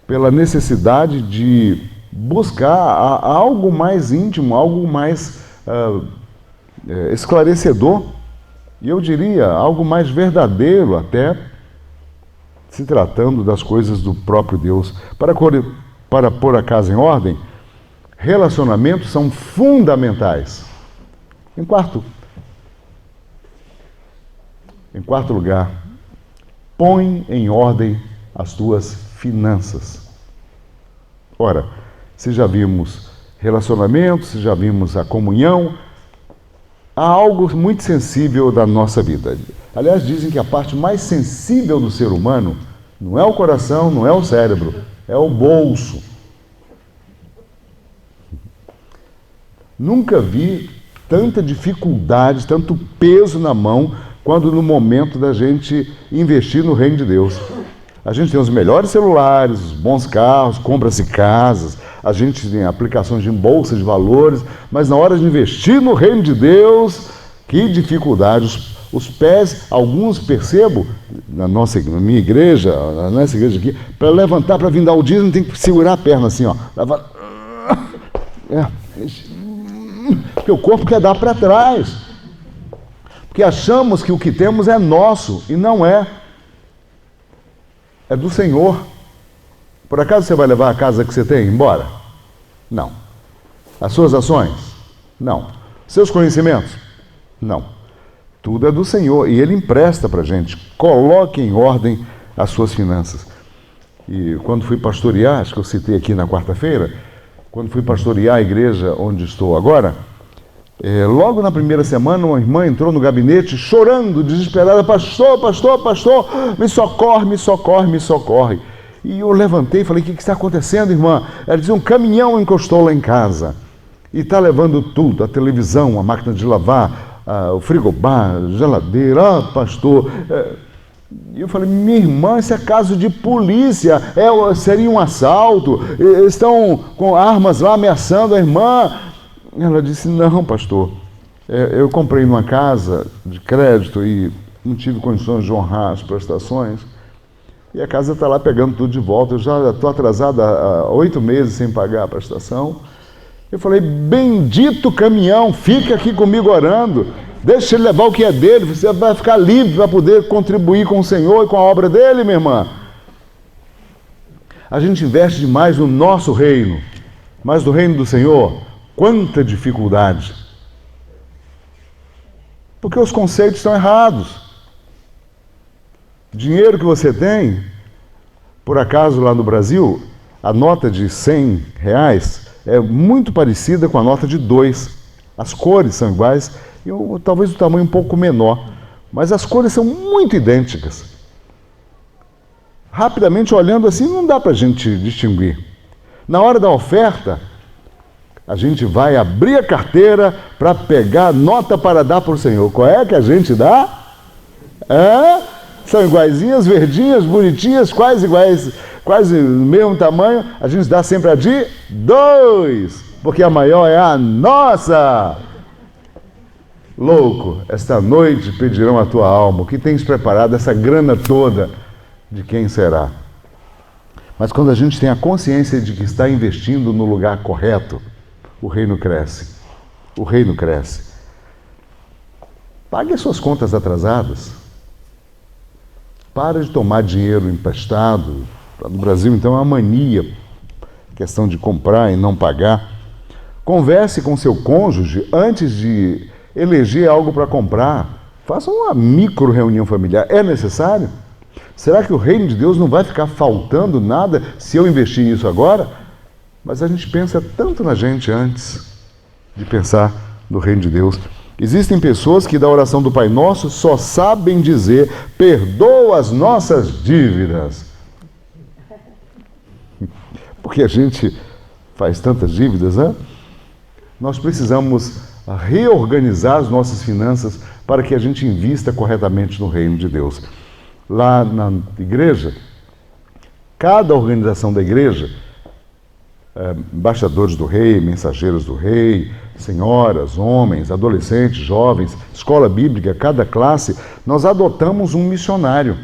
pela necessidade de buscar algo mais íntimo, algo mais esclarecedor, e eu diria, algo mais verdadeiro até, se tratando das coisas do próprio Deus. Para pôr a casa em ordem, relacionamentos são fundamentais. Em quarto lugar, põe em ordem as tuas finanças. Ora, se já vimos relacionamentos, se já vimos a comunhão, há algo muito sensível da nossa vida. Aliás, dizem que a parte mais sensível do ser humano não é o coração, não é o cérebro, é o bolso. Nunca vi tanta dificuldade, tanto peso na mão, quando no momento da gente investir no reino de Deus. A gente tem os melhores celulares, os bons carros, compra-se casas, a gente tem aplicações de bolsa de valores, mas na hora de investir no reino de Deus, que dificuldade. Os pés, alguns percebo, na minha igreja, na nossa igreja aqui, para levantar, para vir dar o dízimo, tem que segurar a perna assim, ó. Porque o corpo quer dar para trás. Porque achamos que o que temos é nosso, e não é. É do Senhor. Por acaso você vai levar a casa que você tem embora? Não. As suas ações? Não. Seus conhecimentos? Não. Tudo é do Senhor e Ele empresta para a gente. Coloque em ordem as suas finanças. E quando fui pastorear, acho que eu citei aqui na quarta-feira, quando fui pastorear a igreja onde estou agora, logo na primeira semana, uma irmã entrou no gabinete chorando, desesperada: pastor, pastor, pastor, me socorre, me socorre, me socorre. E eu levantei e falei: o que está acontecendo, irmã? Ela disse: um caminhão encostou lá em casa e está levando tudo, a televisão, a máquina de lavar, o frigobar, geladeira, pastor. E eu falei, minha irmã, isso é caso de polícia, seria um assalto, estão com armas lá ameaçando a irmã. Ela disse, não, pastor, eu comprei numa casa de crédito e não tive condições de honrar as prestações, e a casa está lá pegando tudo de volta, eu já estou atrasada há 8 meses sem pagar a prestação. Eu falei, bendito caminhão, fica aqui comigo orando, deixa ele levar o que é dele, você vai ficar livre para poder contribuir com o Senhor e com a obra dele, minha irmã. A gente investe demais no nosso reino, mas no reino do Senhor, quanta dificuldade. Porque os conceitos estão errados. Dinheiro que você tem, por acaso lá no Brasil, a nota de R$100 é muito parecida com a nota de 2. As cores são iguais, e talvez o tamanho um pouco menor, mas as cores são muito idênticas. Rapidamente olhando assim, não dá para a gente distinguir. Na hora da oferta, a gente vai abrir a carteira para pegar a nota para dar para o Senhor. Qual é que a gente dá? São iguaizinhas, verdinhas, bonitinhas, quase iguais, quase no mesmo tamanho. A gente dá sempre a de 2, porque a maior é a nossa. Louco, esta noite pedirão a tua alma. O que tens preparado, essa grana toda, de quem será? Mas quando a gente tem a consciência de que está investindo no lugar correto, o reino cresce. O reino cresce. Pague as suas contas atrasadas. Para de tomar dinheiro emprestado. No Brasil, então, é uma mania, questão de comprar e não pagar. Converse com seu cônjuge antes de eleger algo para comprar. Faça uma micro reunião familiar. É necessário? Será que o reino de Deus não vai ficar faltando nada se eu investir nisso agora? Mas a gente pensa tanto na gente antes de pensar no reino de Deus. Existem pessoas que da oração do Pai Nosso só sabem dizer, perdoa as nossas dívidas. Porque a gente faz tantas dívidas, né? Nós precisamos reorganizar as nossas finanças para que a gente invista corretamente no reino de Deus. Lá na igreja, cada organização da igreja, embaixadores do rei, mensageiros do rei, senhoras, homens, adolescentes, jovens, escola bíblica, cada classe, nós adotamos um missionário.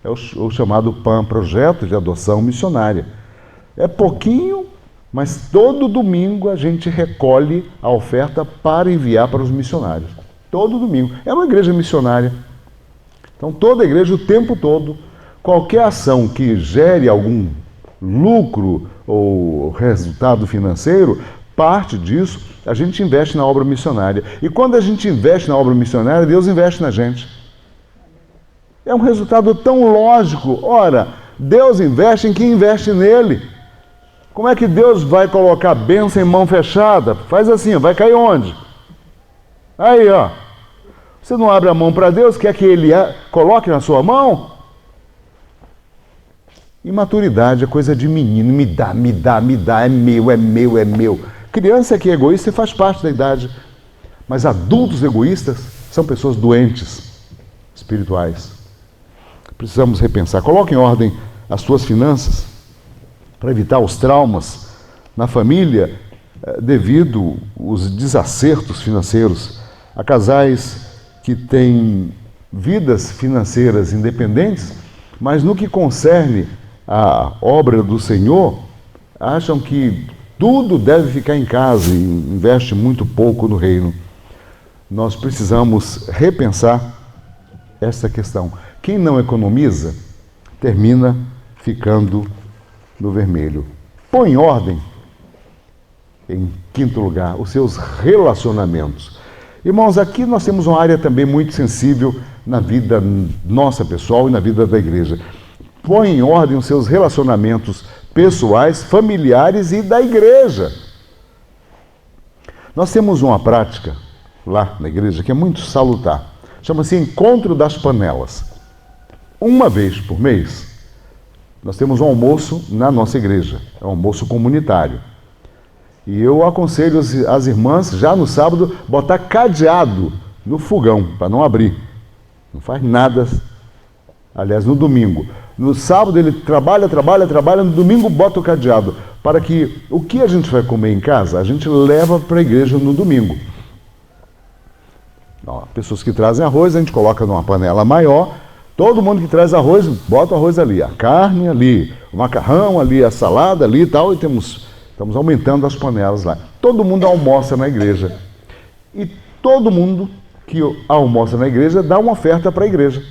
É o chamado PAM, Projeto de Adoção Missionária. É pouquinho, mas todo domingo a gente recolhe a oferta para enviar para os missionários. Todo domingo. É uma igreja missionária. Então toda a igreja, o tempo todo, qualquer ação que gere algum lucro ou resultado financeiro, parte disso a gente investe na obra missionária. E quando a gente investe na obra missionária, Deus investe na gente. É um resultado tão lógico. Ora, Deus investe em quem investe nele. Como é que Deus vai colocar a bênção em mão fechada? Faz assim, vai cair onde? Aí, ó. Você não abre a mão para Deus, quer que Ele coloque na sua mão? Imaturidade é coisa de menino, me dá, é meu, é meu, é meu. Criança que é egoísta faz parte da idade, mas adultos egoístas são pessoas doentes, espirituais. Precisamos repensar. Coloque em ordem as suas finanças para evitar os traumas na família devido aos desacertos financeiros. Há casais que têm vidas financeiras independentes, mas no que concerne a obra do Senhor, acham que tudo deve ficar em casa e investe muito pouco no reino. Nós precisamos repensar essa questão. Quem não economiza, termina ficando no vermelho. Põe em ordem, em quinto lugar, os seus relacionamentos. Irmãos, aqui nós temos uma área também muito sensível na vida nossa pessoal e na vida da igreja. Põe em ordem os seus relacionamentos pessoais, familiares e da igreja. Nós temos uma prática lá na igreja que é muito salutar. Chama-se Encontro das Panelas. Uma vez por mês, nós temos um almoço na nossa igreja. É um almoço comunitário. E eu aconselho as irmãs, já no sábado, botar cadeado no fogão, para não abrir. Não faz nada, aliás, no domingo. No sábado ele trabalha, no domingo bota o cadeado, para que o que a gente vai comer em casa, a gente leva para a igreja no domingo. Ó, pessoas que trazem arroz, a gente coloca numa panela maior, todo mundo que traz arroz, bota o arroz ali, a carne ali, o macarrão ali, a salada ali e tal, e estamos aumentando as panelas lá. Todo mundo almoça na igreja. E todo mundo que almoça na igreja dá uma oferta para a igreja.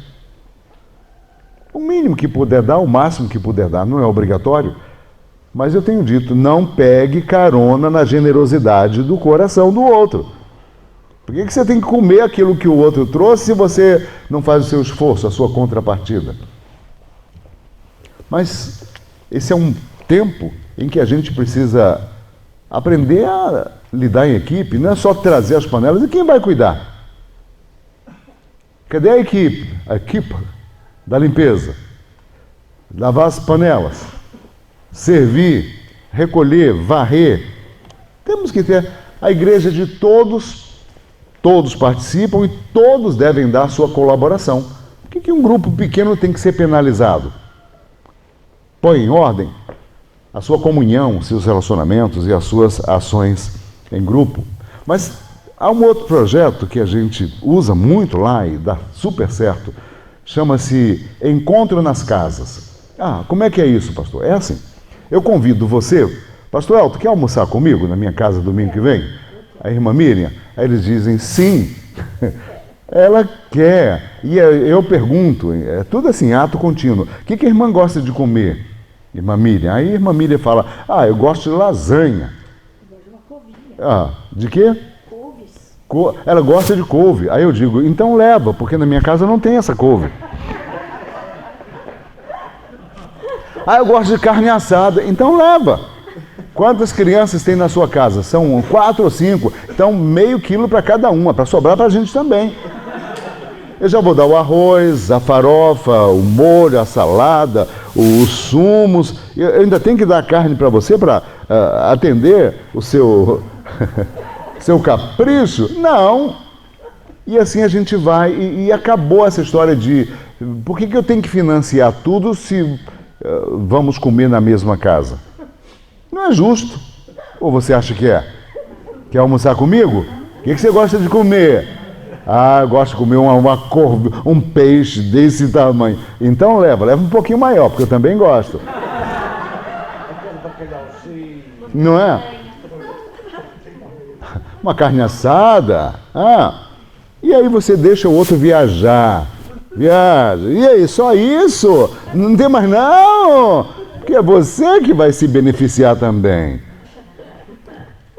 O mínimo que puder dar, o máximo que puder dar, não é obrigatório, mas eu tenho dito, não pegue carona na generosidade do coração do outro. Por que você tem que comer aquilo que o outro trouxe se você não faz o seu esforço, a sua contrapartida? Mas esse é um tempo em que a gente precisa aprender a lidar em equipe, não é só trazer as panelas, e quem vai cuidar? Cadê a equipe? A equipe da limpeza, lavar as panelas, servir, recolher, varrer. Temos que ter a igreja de todos participam e todos devem dar sua colaboração. Por que um grupo pequeno tem que ser penalizado? Põe em ordem a sua comunhão, seus relacionamentos e as suas ações em grupo. Mas há um outro projeto que a gente usa muito lá e dá super certo, chama-se Encontro nas Casas. Ah, como é que é isso, pastor? É assim, eu convido você, pastor Elton, quer almoçar comigo na minha casa domingo que vem? A irmã Miriam? Aí eles dizem sim, ela quer. E eu pergunto, é tudo assim, ato contínuo. O que a irmã gosta de comer, irmã Miriam? Aí a irmã Miriam fala, eu gosto de lasanha. De quê? Ela gosta de couve. Aí eu digo, então leva, porque na minha casa não tem essa couve. Eu gosto de carne assada. Então leva. Quantas crianças tem na sua casa? São 4 ou 5. Então meio quilo para cada uma, para sobrar para a gente também. Eu já vou dar o arroz, a farofa, o molho, a salada, os sumos. Eu ainda tenho que dar carne para você para atender o seu... seu capricho? Não. E assim a gente vai, e acabou essa história de por que eu tenho que financiar tudo se vamos comer na mesma casa? Não é justo. Ou você acha que é? Quer almoçar comigo? O que você gosta de comer? Eu gosto de comer um peixe desse tamanho. Então leva um pouquinho maior, porque eu também gosto. Não é? Uma carne assada. E aí você deixa o outro viajar. Viaja. E aí, só isso? Não tem mais não. Porque é você que vai se beneficiar também.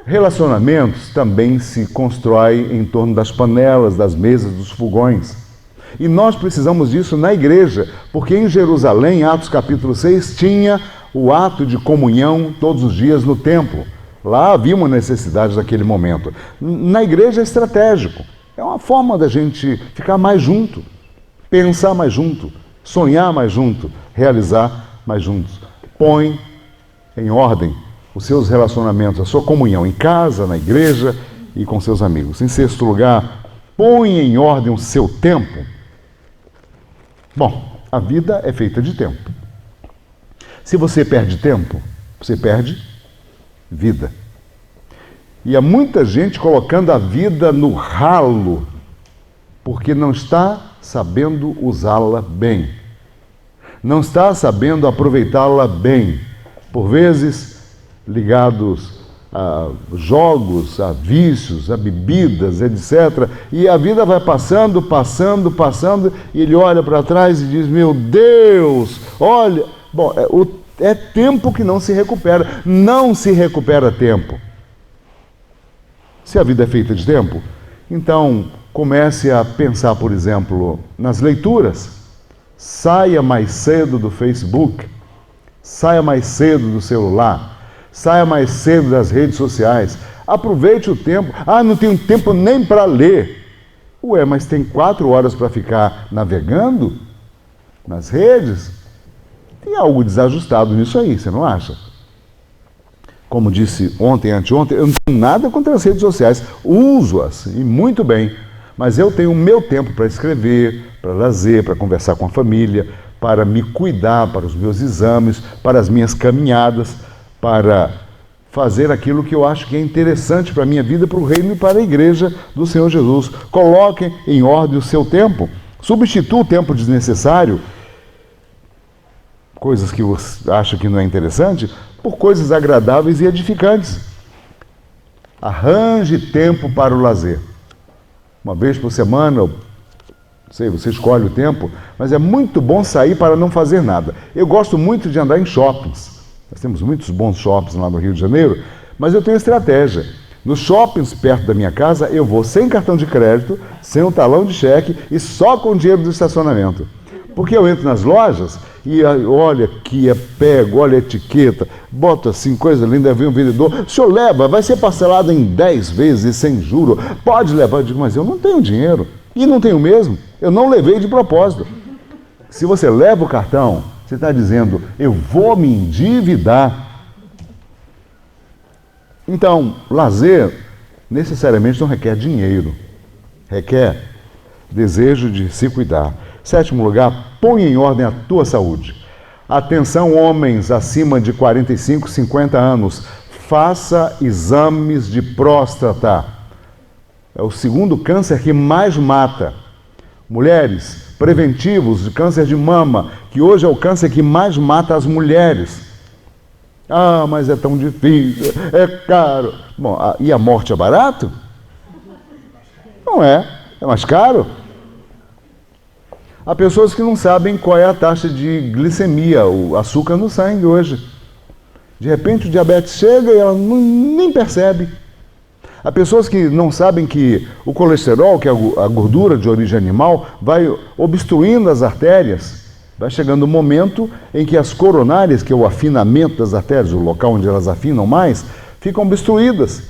Relacionamentos também se constroem em torno das panelas, das mesas, dos fogões. E nós precisamos disso na igreja, porque em Jerusalém, Atos capítulo 6, tinha o ato de comunhão todos os dias no templo. Lá havia uma necessidade naquele momento. Na igreja é estratégico. É uma forma da gente ficar mais junto, pensar mais junto, sonhar mais junto, realizar mais juntos. Põe em ordem os seus relacionamentos, a sua comunhão em casa, na igreja e com seus amigos. Em sexto lugar, põe em ordem o seu tempo. Bom, a vida é feita de tempo. Se você perde tempo, você perde vida. E há muita gente colocando a vida no ralo, porque não está sabendo usá-la bem. Não está sabendo aproveitá-la bem. Por vezes, ligados a jogos, a vícios, a bebidas, etc. E a vida vai passando, e ele olha para trás e diz, meu Deus, olha... Bom, é tempo que não se recupera. Não se recupera tempo. Se a vida é feita de tempo, então comece a pensar, por exemplo, nas leituras. Saia mais cedo do Facebook, saia mais cedo do celular, saia mais cedo das redes sociais. Aproveite o tempo. Não tenho tempo nem para ler. Mas tem 4 horas para ficar navegando nas redes? Tem algo desajustado nisso aí, você não acha? Como disse ontem, anteontem, eu não tenho nada contra as redes sociais, uso-as, e muito bem, Mas eu tenho o meu tempo para escrever, para lazer, para conversar com a família, para me cuidar, para os meus exames, para as minhas caminhadas, para fazer aquilo que eu acho que é interessante para a minha vida, para o reino e para a igreja do Senhor Jesus. Coloque em ordem o seu tempo. Substitua o tempo desnecessário, coisas que você acha que não é interessante, por coisas agradáveis e edificantes. Arranje tempo para o lazer. Uma vez por semana, não sei, você escolhe o tempo, mas é muito bom sair para não fazer nada. Eu gosto muito de andar em shoppings. Nós temos muitos bons shoppings lá no Rio de Janeiro, mas eu tenho estratégia. Nos shoppings perto da minha casa, eu vou sem cartão de crédito, sem um talão de cheque e só com o dinheiro do estacionamento. Porque eu entro nas lojas e olha que pego, olha a etiqueta, boto assim, coisa linda, vem um vendedor, o senhor leva, vai ser parcelado em 10 vezes, sem juro, pode levar. Eu digo, mas eu não tenho dinheiro, e não tenho mesmo, eu não levei de propósito. Se você leva o cartão, você está dizendo, eu vou me endividar. Então, lazer necessariamente não requer dinheiro, requer desejo de se cuidar. 7º lugar, põe em ordem a tua saúde. Atenção, homens acima de 45, 50 anos, faça exames de próstata. É o 2º câncer que mais mata. Mulheres, preventivos de câncer de mama, que hoje é o câncer que mais mata as mulheres. Ah, mas é tão difícil, é caro. Bom, e a morte é barato? Não é, é mais caro. Há pessoas que não sabem qual é a taxa de glicemia, o açúcar no sangue hoje. De repente o diabetes chega e ela nem percebe. Há pessoas que não sabem que o colesterol, que é a gordura de origem animal, vai obstruindo as artérias. Vai chegando um momento em que as coronárias, que é o afinamento das artérias, o local onde elas afinam mais, ficam obstruídas.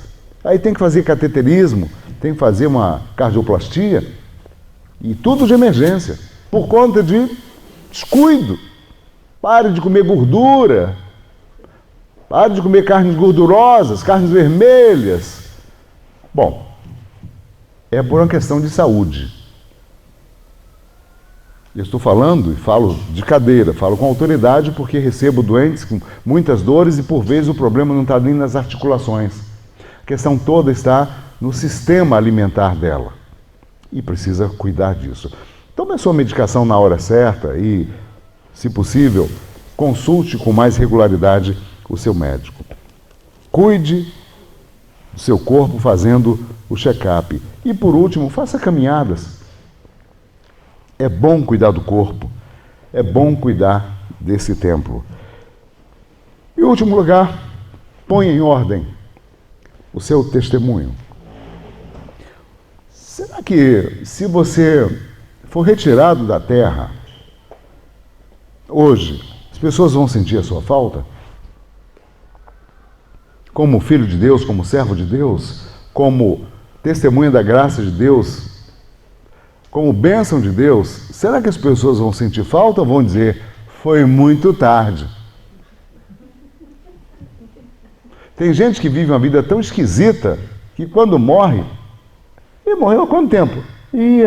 Aí tem que fazer cateterismo, tem que fazer uma cardioplastia, e tudo de emergência. Por conta de descuido. Pare de comer gordura. Pare de comer carnes gordurosas, carnes vermelhas. Bom, é por uma questão de saúde. Eu estou falando, e falo de cadeira, falo com autoridade porque recebo doentes com muitas dores e por vezes o problema não está nem nas articulações. A questão toda está no sistema alimentar dela. E precisa cuidar disso. Tome a sua medicação na hora certa e, se possível, consulte com mais regularidade o seu médico. Cuide do seu corpo fazendo o check-up. E, por último, faça caminhadas. É bom cuidar do corpo. É bom cuidar desse templo. E, em último lugar, ponha em ordem o seu testemunho. Será que, se você for retirado da terra, hoje, as pessoas vão sentir a sua falta? Como filho de Deus, como servo de Deus, como testemunha da graça de Deus, como bênção de Deus, será que as pessoas vão sentir falta ou vão dizer, foi muito tarde? Tem gente que vive uma vida tão esquisita que quando morre, e morreu há quanto tempo? E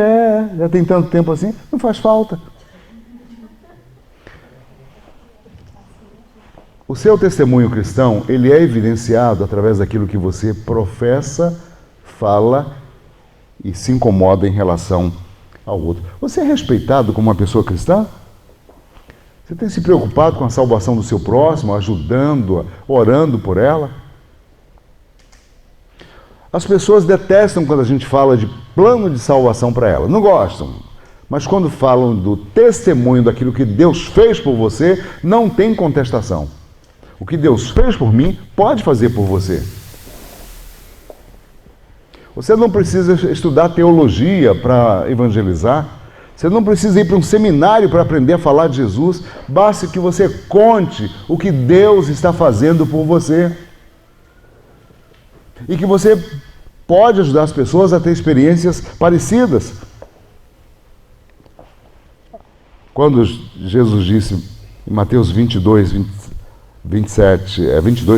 já tem tanto tempo assim, não faz falta. O seu testemunho cristão, ele é evidenciado através daquilo que você professa, fala e se incomoda em relação ao outro. Você é respeitado como uma pessoa cristã? Você tem se preocupado com a salvação do seu próximo, ajudando-a, orando por ela? As pessoas detestam quando a gente fala de plano de salvação para ela, não gostam. Mas quando falam do testemunho daquilo que Deus fez por você, não tem contestação. O que Deus fez por mim, pode fazer por você. Você não precisa estudar teologia para evangelizar. Você não precisa ir para um seminário para aprender a falar de Jesus. Basta que você conte o que Deus está fazendo por você. E que você pode ajudar as pessoas a ter experiências parecidas. Quando Jesus disse em Mateus 22, 37,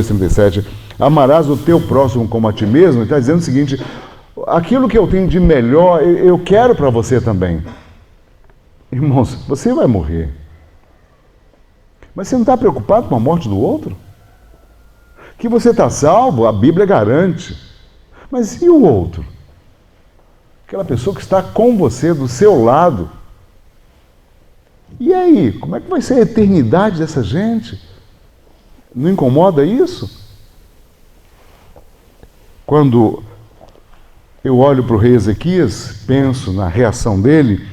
37, amarás o teu próximo como a ti mesmo, ele está dizendo o seguinte, aquilo que eu tenho de melhor, eu quero para você também. Irmãos, você vai morrer. Mas você não está preocupado com a morte do outro? Que você está salvo, a Bíblia garante. Mas e o outro? Aquela pessoa que está com você, do seu lado. E aí, como é que vai ser a eternidade dessa gente? Não incomoda isso? Quando eu olho para o rei Ezequias, penso na reação dele,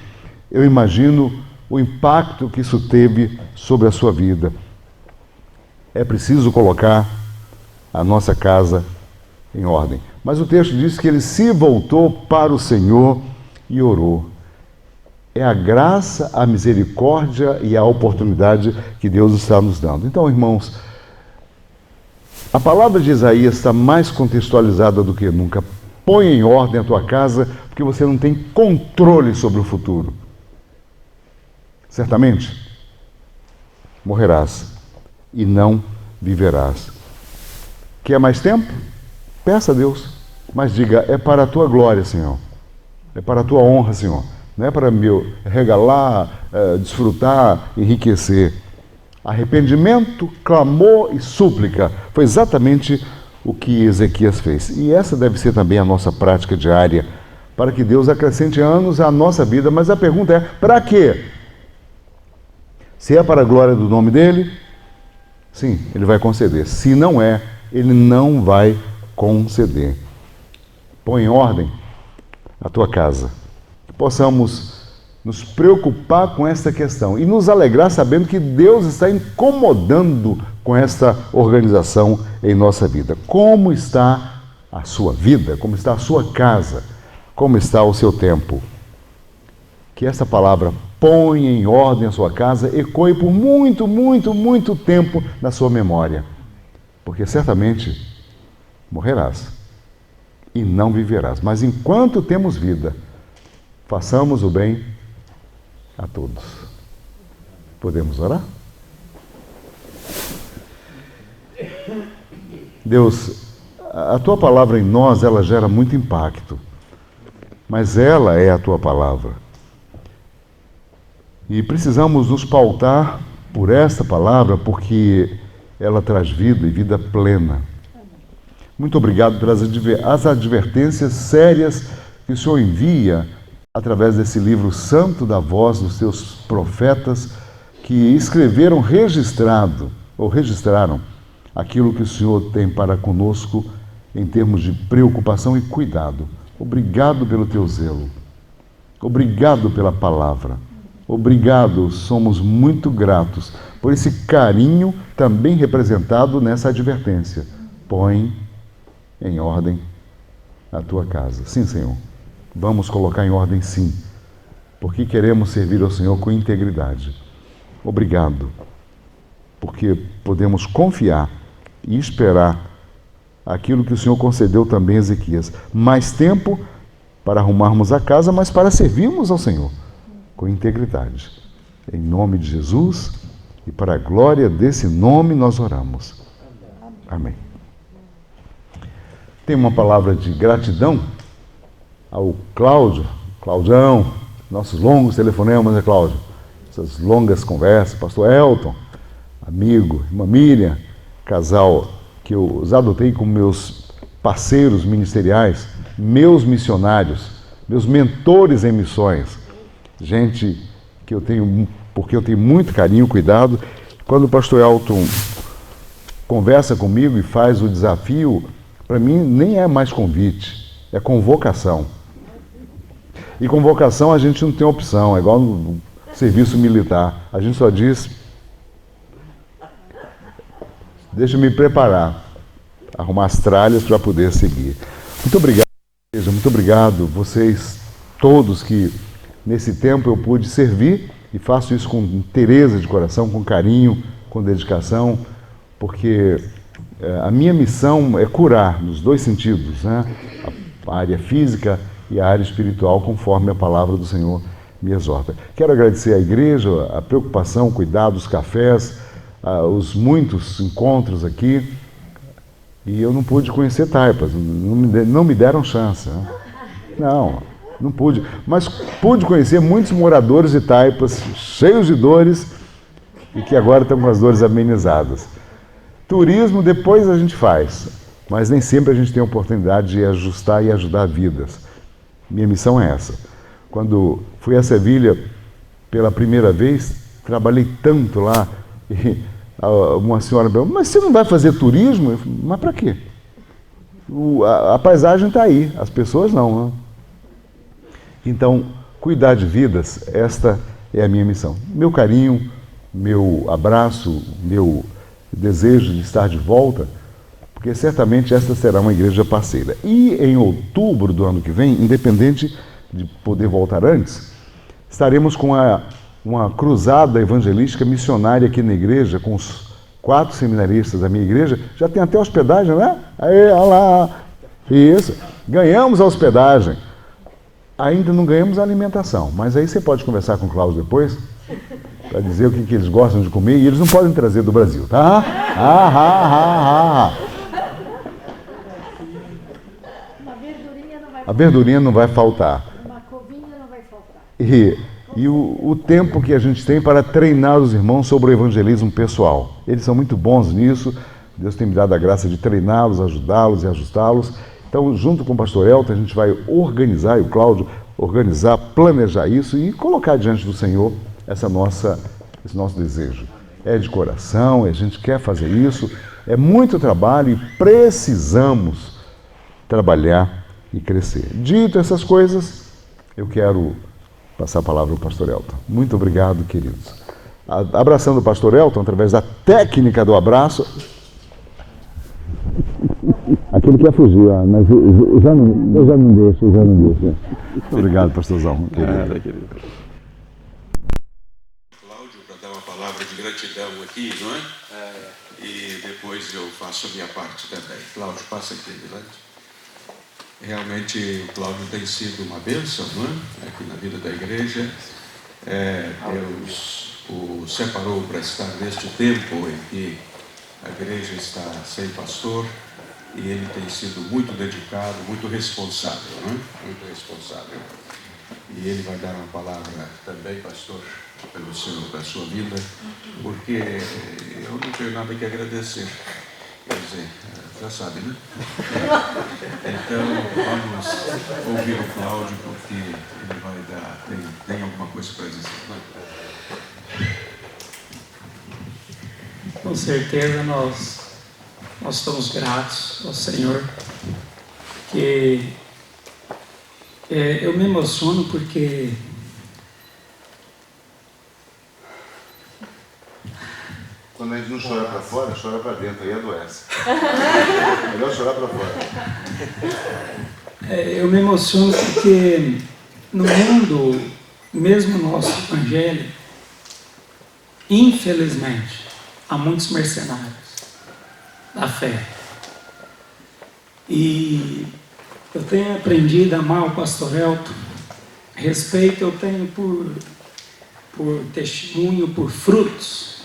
eu imagino o impacto que isso teve sobre a sua vida. É preciso colocar a nossa casa em ordem. Mas o texto diz que ele se voltou para o Senhor e orou. É a graça, a misericórdia e a oportunidade que Deus está nos dando. Então, irmãos, a palavra de Isaías está mais contextualizada do que nunca. Põe em ordem a tua casa, porque você não tem controle sobre o futuro. Certamente morrerás e não viverás. Quer mais tempo? Peça a Deus, mas diga, é para a tua glória, Senhor. É para a tua honra, Senhor. Não é para me regalar, desfrutar, enriquecer. Arrependimento, clamor e súplica. Foi exatamente o que Ezequias fez. E essa deve ser também a nossa prática diária, para que Deus acrescente anos à nossa vida. Mas a pergunta é, para quê? Se é para a glória do nome dele, sim, ele vai conceder. Se não é, ele não vai conceder. Põe em ordem a tua casa. Que possamos nos preocupar com essa questão e nos alegrar sabendo que Deus está incomodando com essa organização em nossa vida. Como está a sua vida? Como está a sua casa? Como está o seu tempo? Que essa palavra põe em ordem a sua casa, ecoe por muito, muito, muito tempo na sua memória. Porque certamente morrerás e não viverás. Mas enquanto temos vida, façamos o bem a todos. Podemos orar? Deus, a tua palavra em nós, ela gera muito impacto. Mas ela é a tua palavra. E precisamos nos pautar por esta palavra, porque ela traz vida e vida plena. Muito obrigado pelas advertências sérias que o Senhor envia através desse livro santo da voz dos teus profetas que escreveram, registraram aquilo que o Senhor tem para conosco em termos de preocupação e cuidado. Obrigado pelo teu zelo. Obrigado pela palavra. Obrigado, somos muito gratos por esse carinho também representado nessa advertência. Põe em ordem a tua casa. Sim, Senhor. Vamos colocar em ordem, sim, porque queremos servir ao Senhor com integridade. Obrigado, porque podemos confiar e esperar aquilo que o Senhor concedeu também a Ezequias. Mais tempo para arrumarmos a casa, mas para servirmos ao Senhor com integridade. Em nome de Jesus e para a glória desse nome nós oramos. Amém. Tem uma palavra de gratidão ao Claudião, nossos longos telefonemas, né, Cláudio? Essas longas conversas, pastor Elton, amigo, irmã Miriam, casal que eu os adotei como meus parceiros ministeriais, meus missionários, meus mentores em missões. Gente que porque eu tenho muito carinho, cuidado. Quando o pastor Elton conversa comigo e faz o desafio, para mim nem é mais convite, é convocação. E convocação a gente não tem opção, é igual no serviço militar. A gente só diz, deixa eu me preparar, arrumar as tralhas para poder seguir. Muito obrigado, igreja, muito obrigado vocês todos que nesse tempo eu pude servir e faço isso com interesse de coração, com carinho, com dedicação, porque a minha missão é curar nos dois sentidos, né? A área física e a área espiritual, conforme a palavra do Senhor me exorta. Quero agradecer à igreja a preocupação, o cuidado, os cafés, os muitos encontros aqui. E eu não pude conhecer Taipas, não me deram chance, né? Não pude. Mas pude conhecer muitos moradores de Taipas, cheios de dores, e que agora estão com as dores amenizadas. Turismo depois a gente faz, mas nem sempre a gente tem a oportunidade de ajustar e ajudar vidas. Minha missão é essa. Quando fui a Sevilha pela primeira vez, trabalhei tanto lá, e uma senhora me perguntou, mas você não vai fazer turismo? Eu falei, mas para quê? A paisagem está aí, as pessoas não, né? Então, cuidar de vidas, esta é a minha missão. Meu carinho, meu abraço, meu desejo de estar de volta, porque certamente esta será uma igreja parceira. E em outubro do ano que vem, independente de poder voltar antes, estaremos com uma cruzada evangelística missionária aqui na igreja, com os 4 seminaristas da minha igreja. Já tem até hospedagem, né? Aí, olha lá. Isso. Ganhamos a hospedagem. Ainda não ganhamos a alimentação, mas aí você pode conversar com o Cláudio depois, para dizer o que eles gostam de comer, e eles não podem trazer do Brasil, tá? A verdurinha não vai faltar. Uma covinha não vai faltar. E o tempo que a gente tem para treinar os irmãos sobre o evangelismo pessoal. Eles são muito bons nisso, Deus tem me dado a graça de treiná-los, ajudá-los e ajustá-los. Então, junto com o pastor Elton, a gente vai organizar, e o Cláudio organizar, planejar isso e colocar diante do Senhor esse nosso desejo. É de coração, a gente quer fazer isso, é muito trabalho e precisamos trabalhar e crescer. Dito essas coisas, eu quero passar a palavra ao pastor Elton. Muito obrigado, queridos. Abraçando o pastor Elton, através da técnica do abraço. Aquele quer fugir, mas eu já não deixo. Muito obrigado, pastorzão. Querido. Cláudio, para dar uma palavra de gratidão aqui, não é? E depois eu faço a minha parte também. Cláudio, passa aqui adiante. Realmente o Cláudio tem sido uma bênção, não é? Aqui na vida da igreja. Deus o separou para estar neste tempo em que a igreja está sem pastor, e ele tem sido muito dedicado, muito responsável, não é? Muito responsável. E ele vai dar uma palavra também, pastor, pela sua vida, porque eu não tenho nada que agradecer. Quer dizer, já sabe, né? Então, vamos ouvir o Cláudio, porque ele vai dar, tem alguma coisa para dizer, não é? Com certeza nós estamos gratos ao Senhor, que eu me emociono porque Quando a gente não chora para fora, chora para dentro, aí adoece. Melhor chorar para fora. eu me emociono porque no mundo, mesmo no nosso evangelho, infelizmente, há muitos mercenários da fé. E eu tenho aprendido a amar o pastor Elton. Respeito eu tenho por testemunho, por frutos.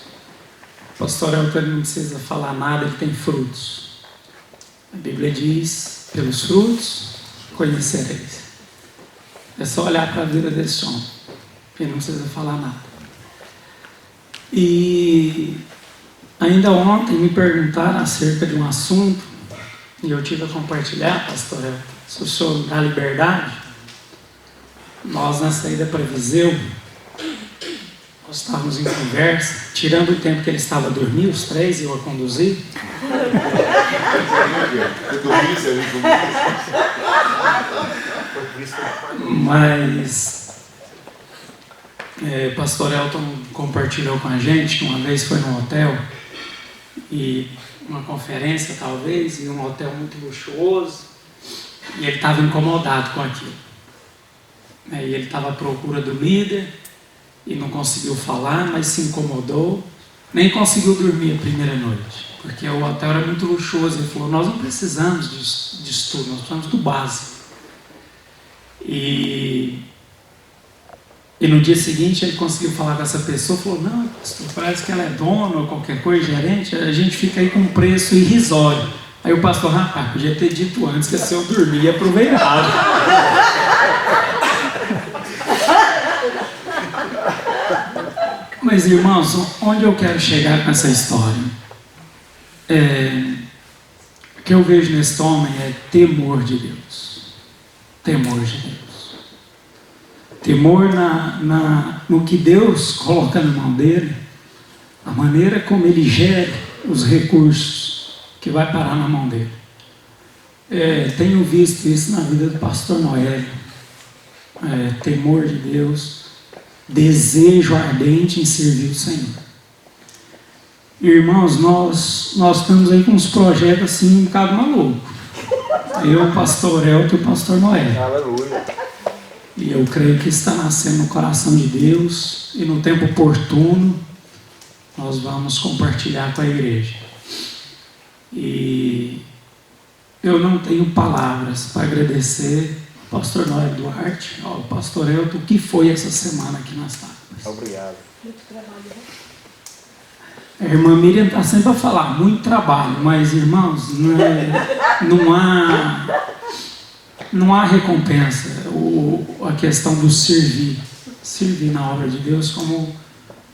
O pastor Elton não precisa falar nada, ele tem frutos. A Bíblia diz, pelos frutos conhecereis. É só olhar para a vida desse homem. Ele não precisa falar nada. E ainda ontem me perguntaram acerca de um assunto, e eu tive a compartilhar, pastor Elton, se o senhor dá liberdade. Nós, na saída para Viseu, nós estávamos em conversa, tirando o tempo que ele estava a dormir, os 3, e eu a conduzir. Mas pastor Elton compartilhou com a gente que uma vez foi num hotel, e uma conferência talvez, e um hotel muito luxuoso, e ele estava incomodado com aquilo. E ele estava à procura do líder, e não conseguiu falar, mas se incomodou, nem conseguiu dormir a primeira noite, porque o hotel era muito luxuoso. Ele falou, nós não precisamos disso tudo, nós precisamos do básico. E no dia seguinte ele conseguiu falar com essa pessoa, falou, não, pastor, parece que ela é dona ou qualquer coisa, gerente, a gente fica aí com um preço irrisório. Aí o pastor, rapaz, podia ter dito antes que se eu dormir aproveitado. Mas, irmãos, onde eu quero chegar com essa história? O que eu vejo nesse homem é temor de Deus. Temor de Deus. Temor no que Deus coloca na mão dele, a maneira como ele gera os recursos que vai parar na mão dele. Tenho visto isso na vida do pastor Noélio. Temor de Deus, desejo ardente em servir o Senhor. Irmãos, nós estamos aí com uns projetos assim um bocado maluco. Eu, o pastor Elton e o pastor Noélio. Aleluia. E eu creio que está nascendo no coração de Deus, e no tempo oportuno nós vamos compartilhar com a igreja. E eu não tenho palavras para agradecer ao pastor Noélio Duarte, ao pastor Elton, o que foi essa semana aqui nas Tapas. Obrigado. A irmã Miriam está sempre a falar, muito trabalho, mas, irmãos, não há recompensa. A questão do servir na obra de Deus, como o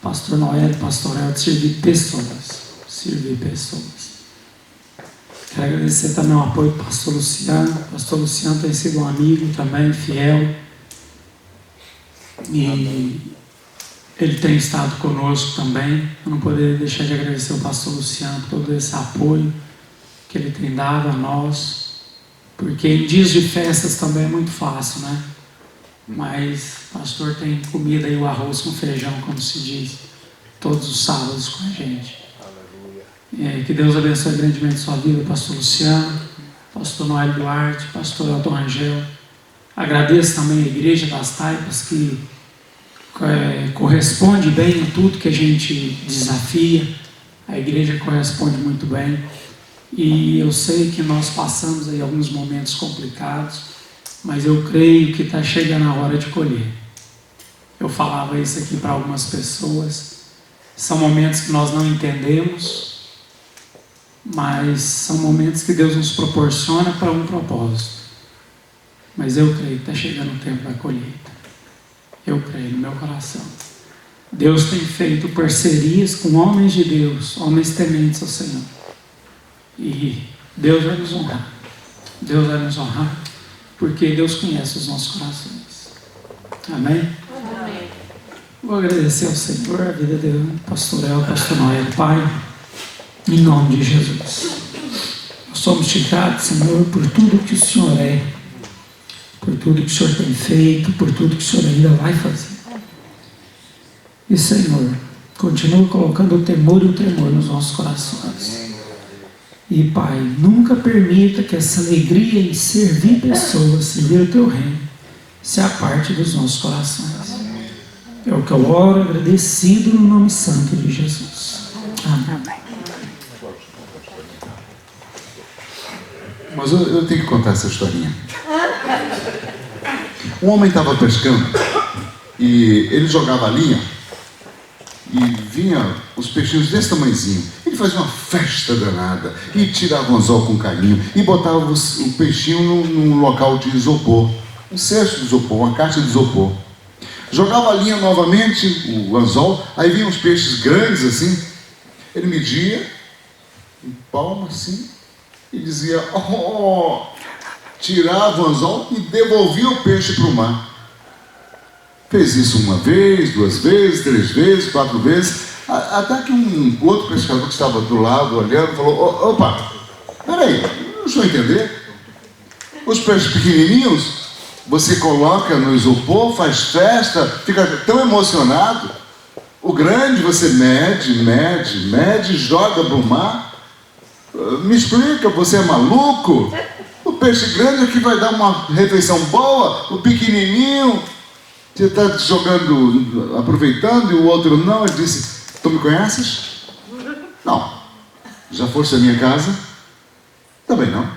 pastor Noélio, pastor Elton, servir pessoas. Quero agradecer também o apoio do pastor Luciano. O pastor Luciano tem sido um amigo também, fiel. E ele tem estado conosco também. Eu não poderia deixar de agradecer ao pastor Luciano por todo esse apoio que ele tem dado a nós. Porque em dias de festas também é muito fácil, né? Mas o pastor tem comida e o arroz com feijão, como se diz, todos os sábados com a gente. Que Deus abençoe grandemente a sua vida, pastor Luciano, pastor Noélio Duarte, pastor Elton Rangel. Agradeço também a Igreja das Taipas, que corresponde bem a tudo que a gente desafia. A igreja corresponde muito bem. E eu sei que nós passamos aí alguns momentos complicados, mas eu creio que está chegando a hora de colher. Eu falava isso aqui para algumas pessoas. São momentos que nós não entendemos, mas são momentos que Deus nos proporciona para um propósito. Mas eu creio que está chegando o tempo da colheita. Eu creio no meu coração. Deus tem feito parcerias com homens de Deus, homens tementes ao Senhor. E Deus vai nos honrar. Deus vai nos honrar, porque Deus conhece os nossos corações. Amém? Amém. Vou agradecer ao Senhor, a vida do pastor El, pastor Noélio, Pai, em nome de Jesus. Nós somos te gratos, Senhor, por tudo que o Senhor é, por tudo que o Senhor tem feito, por tudo que o Senhor ainda vai fazer. E, Senhor, continua colocando o temor e o tremor nos nossos corações. E, Pai, nunca permita que essa alegria em servir pessoas, servir o Teu reino, se aparte dos nossos corações. É o que eu oro, agradecido no nome santo de Jesus. Amém. Mas eu tenho que contar essa historinha. Um homem estava pescando e ele jogava a linha e vinha os peixinhos desse tamanhozinho. Ele fazia uma festa danada e tirava um anzol com carinho e botava o peixinho num local de isopor, um cesto de isopor, uma caixa de isopor. Jogava a linha novamente, o anzol, aí vinham os peixes grandes assim. Ele media em palma assim e dizia, oh, tirava o anzol e devolvia o peixe para o mar. Fez isso uma vez, 2 vezes, 3 vezes, 4 vezes, até que um outro pescador que estava do lado olhando falou, opa, peraí, não estou a entender. Os peixes pequenininhos você coloca no isopor, faz festa, fica tão emocionado. O grande você mede, joga para o mar. Me explica, você é maluco? O peixe grande é que vai dar uma refeição boa, o pequenininho você está jogando, aproveitando, e o outro não. Ele disse, tu me conheces? Não. Já foste à minha casa? Também não.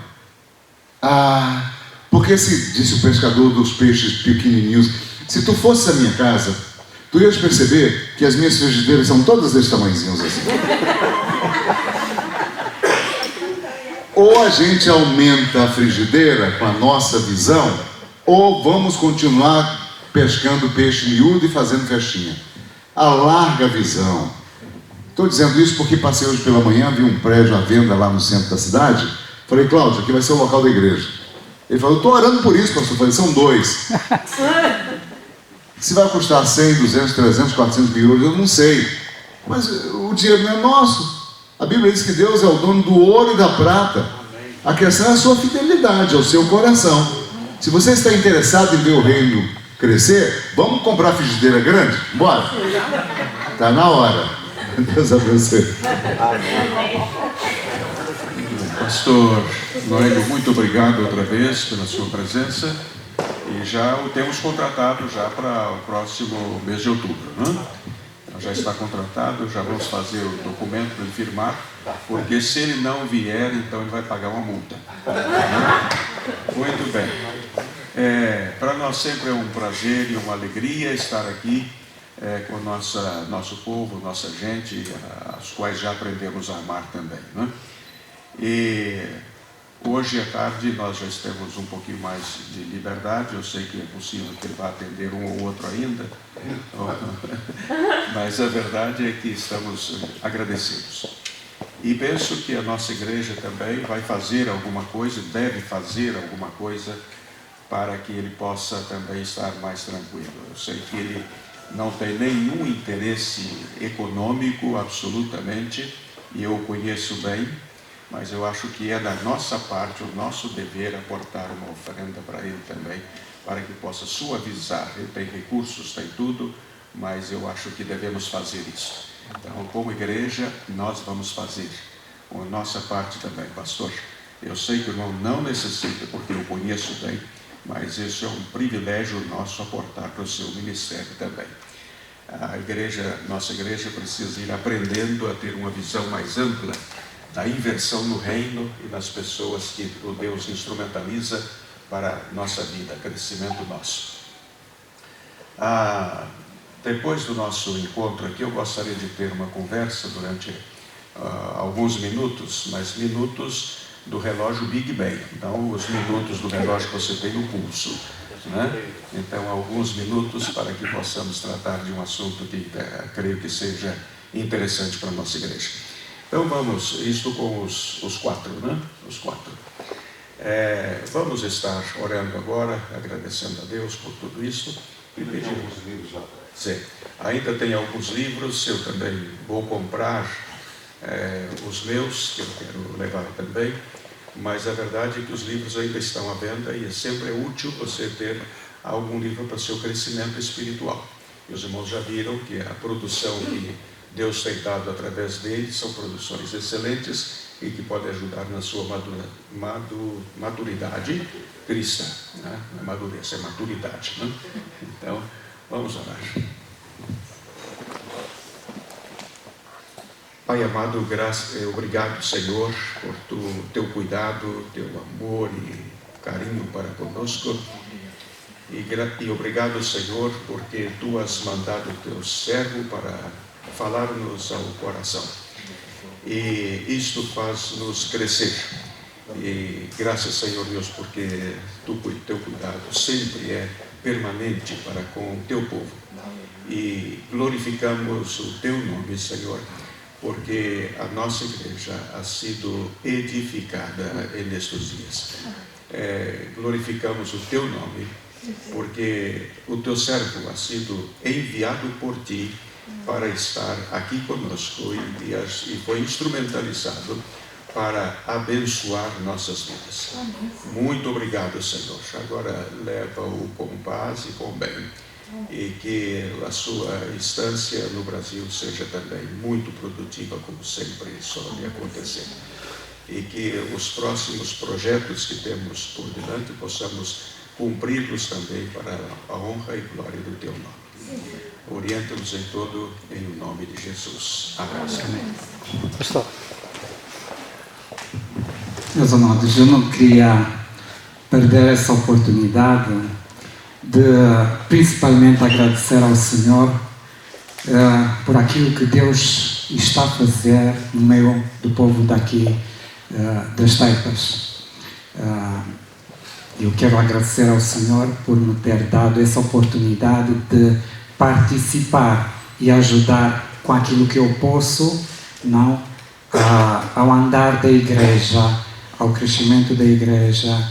Porque disse o pescador dos peixes pequenininhos, se tu fosse à minha casa, tu ias perceber que as minhas frigideiras são todas desse tamanhozinhos assim. Ou a gente aumenta a frigideira com a nossa visão, ou vamos continuar pescando peixe miúdo e fazendo festinha. alarga a visão. Estou dizendo isso porque passei hoje pela manhã, vi um prédio à venda lá no centro da cidade. Falei, Cláudio, aqui vai ser o local da igreja. Ele falou, estou orando por isso, pastor. Eu falei, são 2. Se vai custar 100, 200, 300, 400 mil euros, eu não sei. Mas o dinheiro não é nosso. A Bíblia diz que Deus é o dono do ouro e da prata. A questão é a sua fidelidade, é o seu coração. Se você está interessado em ver o reino crescer, vamos comprar frigideira grande? Bora! Está na hora. Deus abençoe. Pastor Noélio, muito obrigado outra vez pela sua presença. E já o temos contratado já para o próximo mês de outubro, né? Já está contratado, já vamos fazer o documento para ele firmar, porque se ele não vier, então ele vai pagar uma multa. Muito bem. Para nós sempre é um prazer e uma alegria estar aqui com nosso povo, nossa gente, as quais já aprendemos a amar também, né? E hoje à tarde nós já temos um pouquinho mais de liberdade. Eu sei que é possível que ele vá atender um ou outro ainda, mas a verdade é que estamos agradecidos. E penso que a nossa igreja também vai fazer alguma coisa, deve fazer alguma coisa para que ele possa também estar mais tranquilo. Eu sei que ele não tem nenhum interesse econômico, absolutamente, e eu o conheço bem, mas eu acho que é da nossa parte, o nosso dever, aportar uma oferenda para ele também, para que possa suavizar. Ele tem recursos, tem tudo, mas eu acho que devemos fazer isso. Então, como igreja, nós vamos fazer a nossa parte também, pastor. Eu sei que o irmão não necessita, porque eu conheço bem, mas isso é um privilégio nosso aportar para o seu ministério também. A igreja, nossa igreja precisa ir aprendendo a ter uma visão mais ampla da inversão no reino e nas pessoas que o Deus instrumentaliza para a nossa vida, crescimento nosso. Depois do nosso encontro aqui, eu gostaria de ter uma conversa durante alguns minutos, mas minutos do relógio Big Bang, não os minutos do relógio que você tem no pulso, né? Então, alguns minutos para que possamos tratar de um assunto que creio que seja interessante para a nossa igreja. Então vamos, isto com os 4, né? Os 4. Vamos estar orando agora, agradecendo a Deus por tudo isso. E pedimos livros já. Sim, ainda tem alguns livros, eu também vou comprar os meus, que eu quero levar também, mas a verdade é que os livros ainda estão à venda e sempre é útil você ter algum livro para o seu crescimento espiritual. E os irmãos já viram que a produção que Deus tem dado através deles são produções excelentes e que podem ajudar na sua maturidade cristã, né? Não é madurez, é maturidade, né? Então, vamos orar. Pai amado, obrigado, Senhor, por teu cuidado, teu amor e carinho para conosco. E obrigado, Senhor, porque tu has mandado o teu servo para falar-nos ao coração. E isto faz-nos crescer. E graças, Senhor Deus, porque teu cuidado sempre é permanente para com o teu povo. E glorificamos o teu nome, Senhor, porque a nossa igreja ha sido edificada nestes dias. Glorificamos o teu nome, porque o teu servo ha sido enviado por ti para estar aqui conosco e foi instrumentalizado para abençoar nossas vidas. Muito obrigado, Senhor. Agora leva-o com paz e com bem, e que a sua instância no Brasil seja também muito produtiva, como sempre soube acontecer. E que os próximos projetos que temos por delante possamos cumpri-los também para a honra e glória do teu nome. Orienta-nos em todo, em nome de Jesus. Amém. Pastor. Meus amados, eu não queria perder essa oportunidade de principalmente agradecer ao Senhor por aquilo que Deus está a fazer no meio do povo daqui das Taipas. Eu quero agradecer ao Senhor por me ter dado essa oportunidade de participar e ajudar com aquilo que eu posso, não, ao andar da igreja, ao crescimento da igreja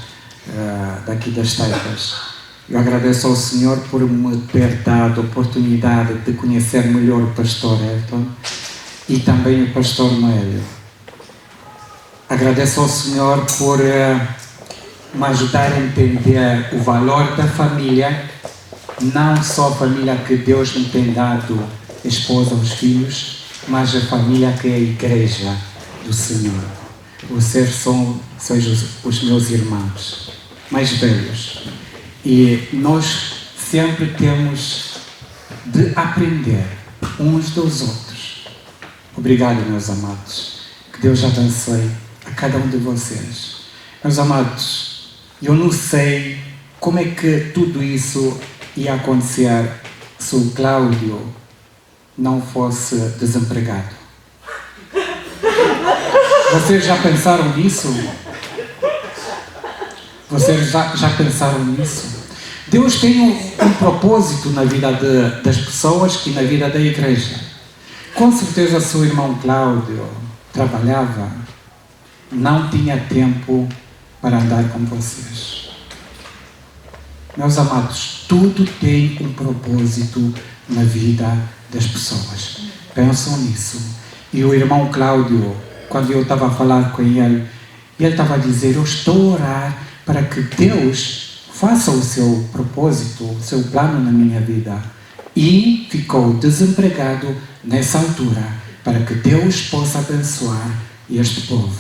daqui das Taipas. Eu agradeço ao Senhor por me ter dado a oportunidade de conhecer melhor o pastor Elton e também o pastor Noélio. Agradeço ao Senhor por me ajudar a entender o valor da família, não só a família que Deus me tem dado, a esposa, os filhos, mas a família que é a igreja do Senhor. Vocês são os meus irmãos mais velhos. E nós sempre temos de aprender uns dos outros. Obrigado, meus amados. Que Deus abençoe a cada um de vocês. Meus amados, eu não sei como é que tudo isso ia acontecer se o Cláudio não fosse desempregado. Vocês já pensaram nisso? Vocês já pensaram nisso? Deus tem um propósito na vida das pessoas e na vida da igreja. Com certeza seu irmão Cláudio trabalhava, não tinha tempo para andar com vocês. Meus amados, tudo tem um propósito na vida das pessoas. Pensam nisso. E o irmão Cláudio, quando eu estava a falar com ele estava a dizer, eu estou a orar para que Deus faça o seu propósito, o seu plano na minha vida. E ficou desempregado nessa altura, para que Deus possa abençoar este povo.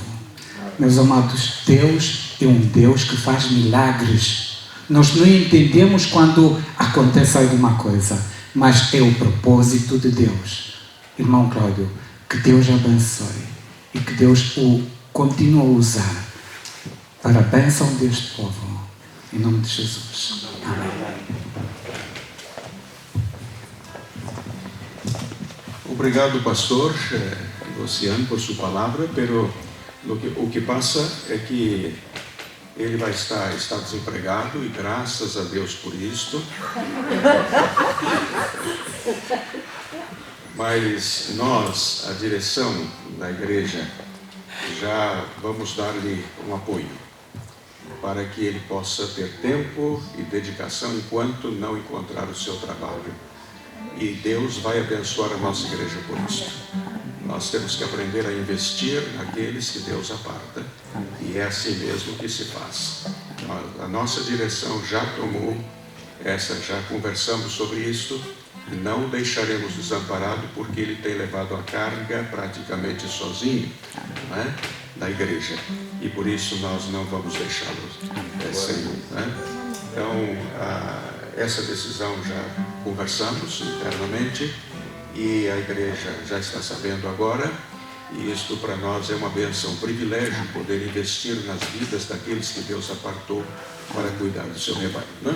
Meus amados, Deus é um Deus que faz milagres. Nós não entendemos quando acontece alguma coisa, mas é o propósito de Deus. Irmão Cláudio, que Deus abençoe e que Deus o continue a usar para a bênção deste povo. Em nome de Jesus. Amém. Obrigado, pastor Luciano, por sua palavra, pero o que passa é que ele vai está desempregado e graças a Deus por isto. Mas nós, a direção da igreja, já vamos dar-lhe um apoio para que ele possa ter tempo e dedicação enquanto não encontrar o seu trabalho. E Deus vai abençoar a nossa igreja por isso. Nós temos que aprender a investir naqueles que Deus aparta. E é assim mesmo que se faz. A nossa direção já tomou já conversamos sobre isso. Não deixaremos desamparado, porque ele tem levado a carga praticamente sozinho, né, da igreja. E por isso nós não vamos deixá-lo sem. Né? Então, essa decisão já conversamos internamente e a igreja já está sabendo agora. E isto para nós é uma bênção, um privilégio poder investir nas vidas daqueles que Deus apartou para cuidar do seu rebanho. Né?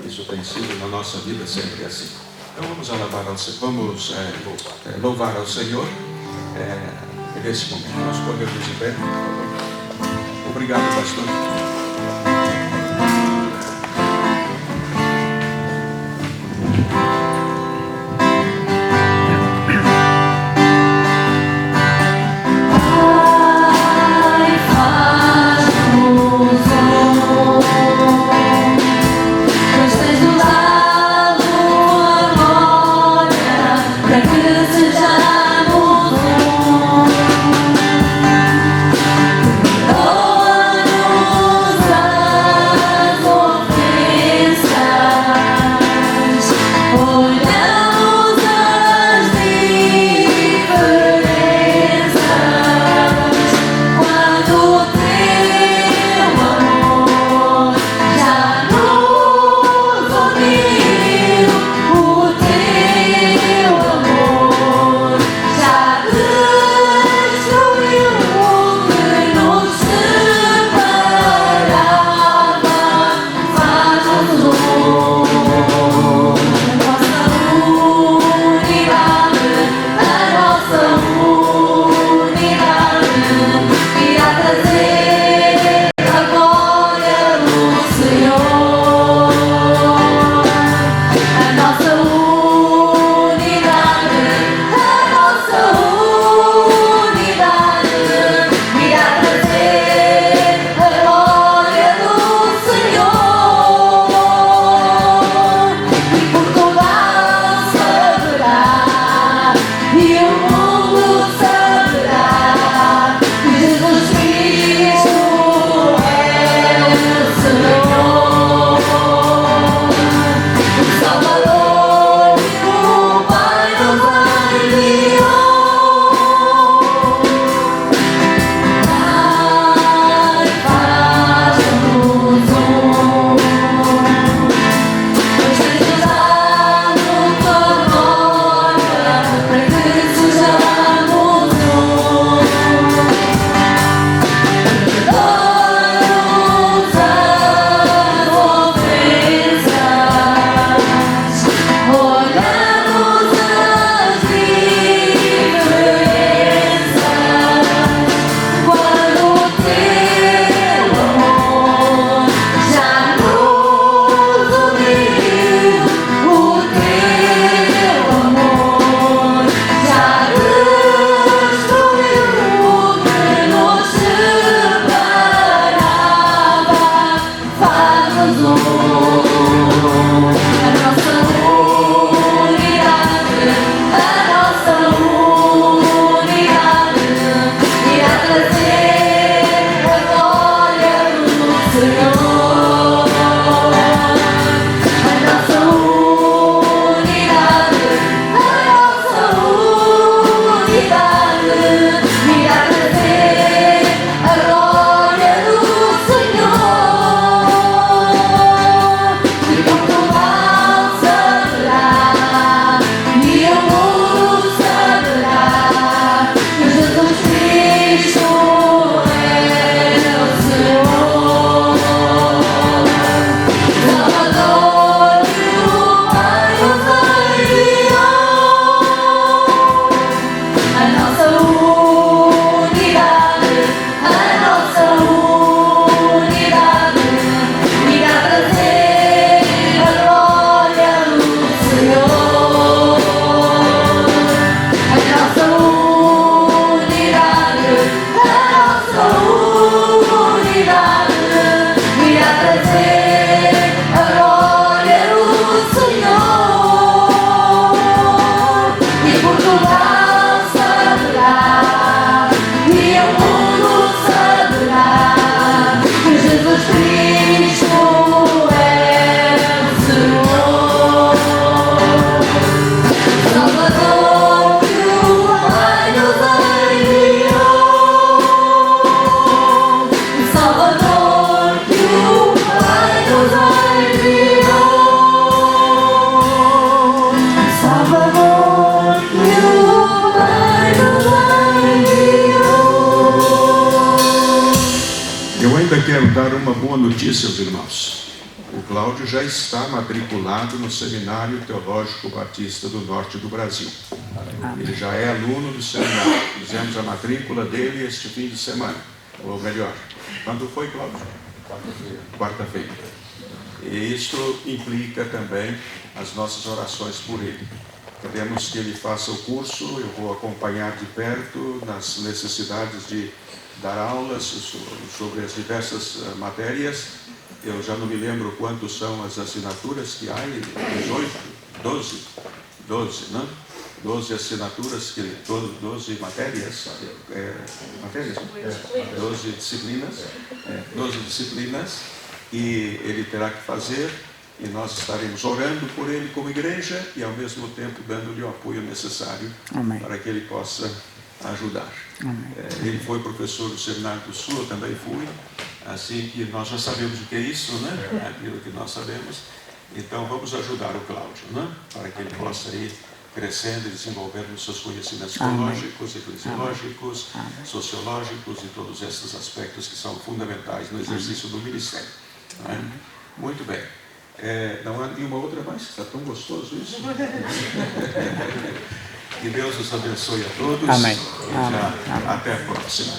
Isso tem sido na nossa vida sempre assim. Então vamos louvar ao Senhor nesse momento. Nós podemos ir bem. Obrigado, pastor. Oh Quero dar uma boa notícia aos irmãos. O Cláudio já está matriculado no Seminário Teológico Batista do Norte do Brasil. Ele já é aluno do seminário. Fizemos a matrícula dele este fim de semana. Ou melhor, quando foi, Cláudio? Quarta-feira. E isso implica também as nossas orações por ele. Queremos que ele faça o curso, eu vou acompanhar de perto nas necessidades de dar aulas sobre as diversas matérias. Eu já não me lembro quantos são as assinaturas que há, 18, 12, não? 12 assinaturas, 12 matérias, 12 disciplinas, e ele terá que fazer, e nós estaremos orando por ele como igreja e ao mesmo tempo dando-lhe o apoio necessário. Amém. Para que ele possa ajudar. Ele foi professor do Seminário do Sul, eu também fui, assim que nós já sabemos o que é isso, né? Aquilo que nós sabemos. Então vamos ajudar o Cláudio, né? Para que ele possa ir crescendo e desenvolvendo os seus conhecimentos teológicos, eclesiológicos, sociológicos e todos esses aspectos que são fundamentais no exercício do ministério. Né? Muito bem. Não há nenhuma outra mais? Está tão gostoso isso? Que Deus os abençoe a todos. Amém. E até a próxima.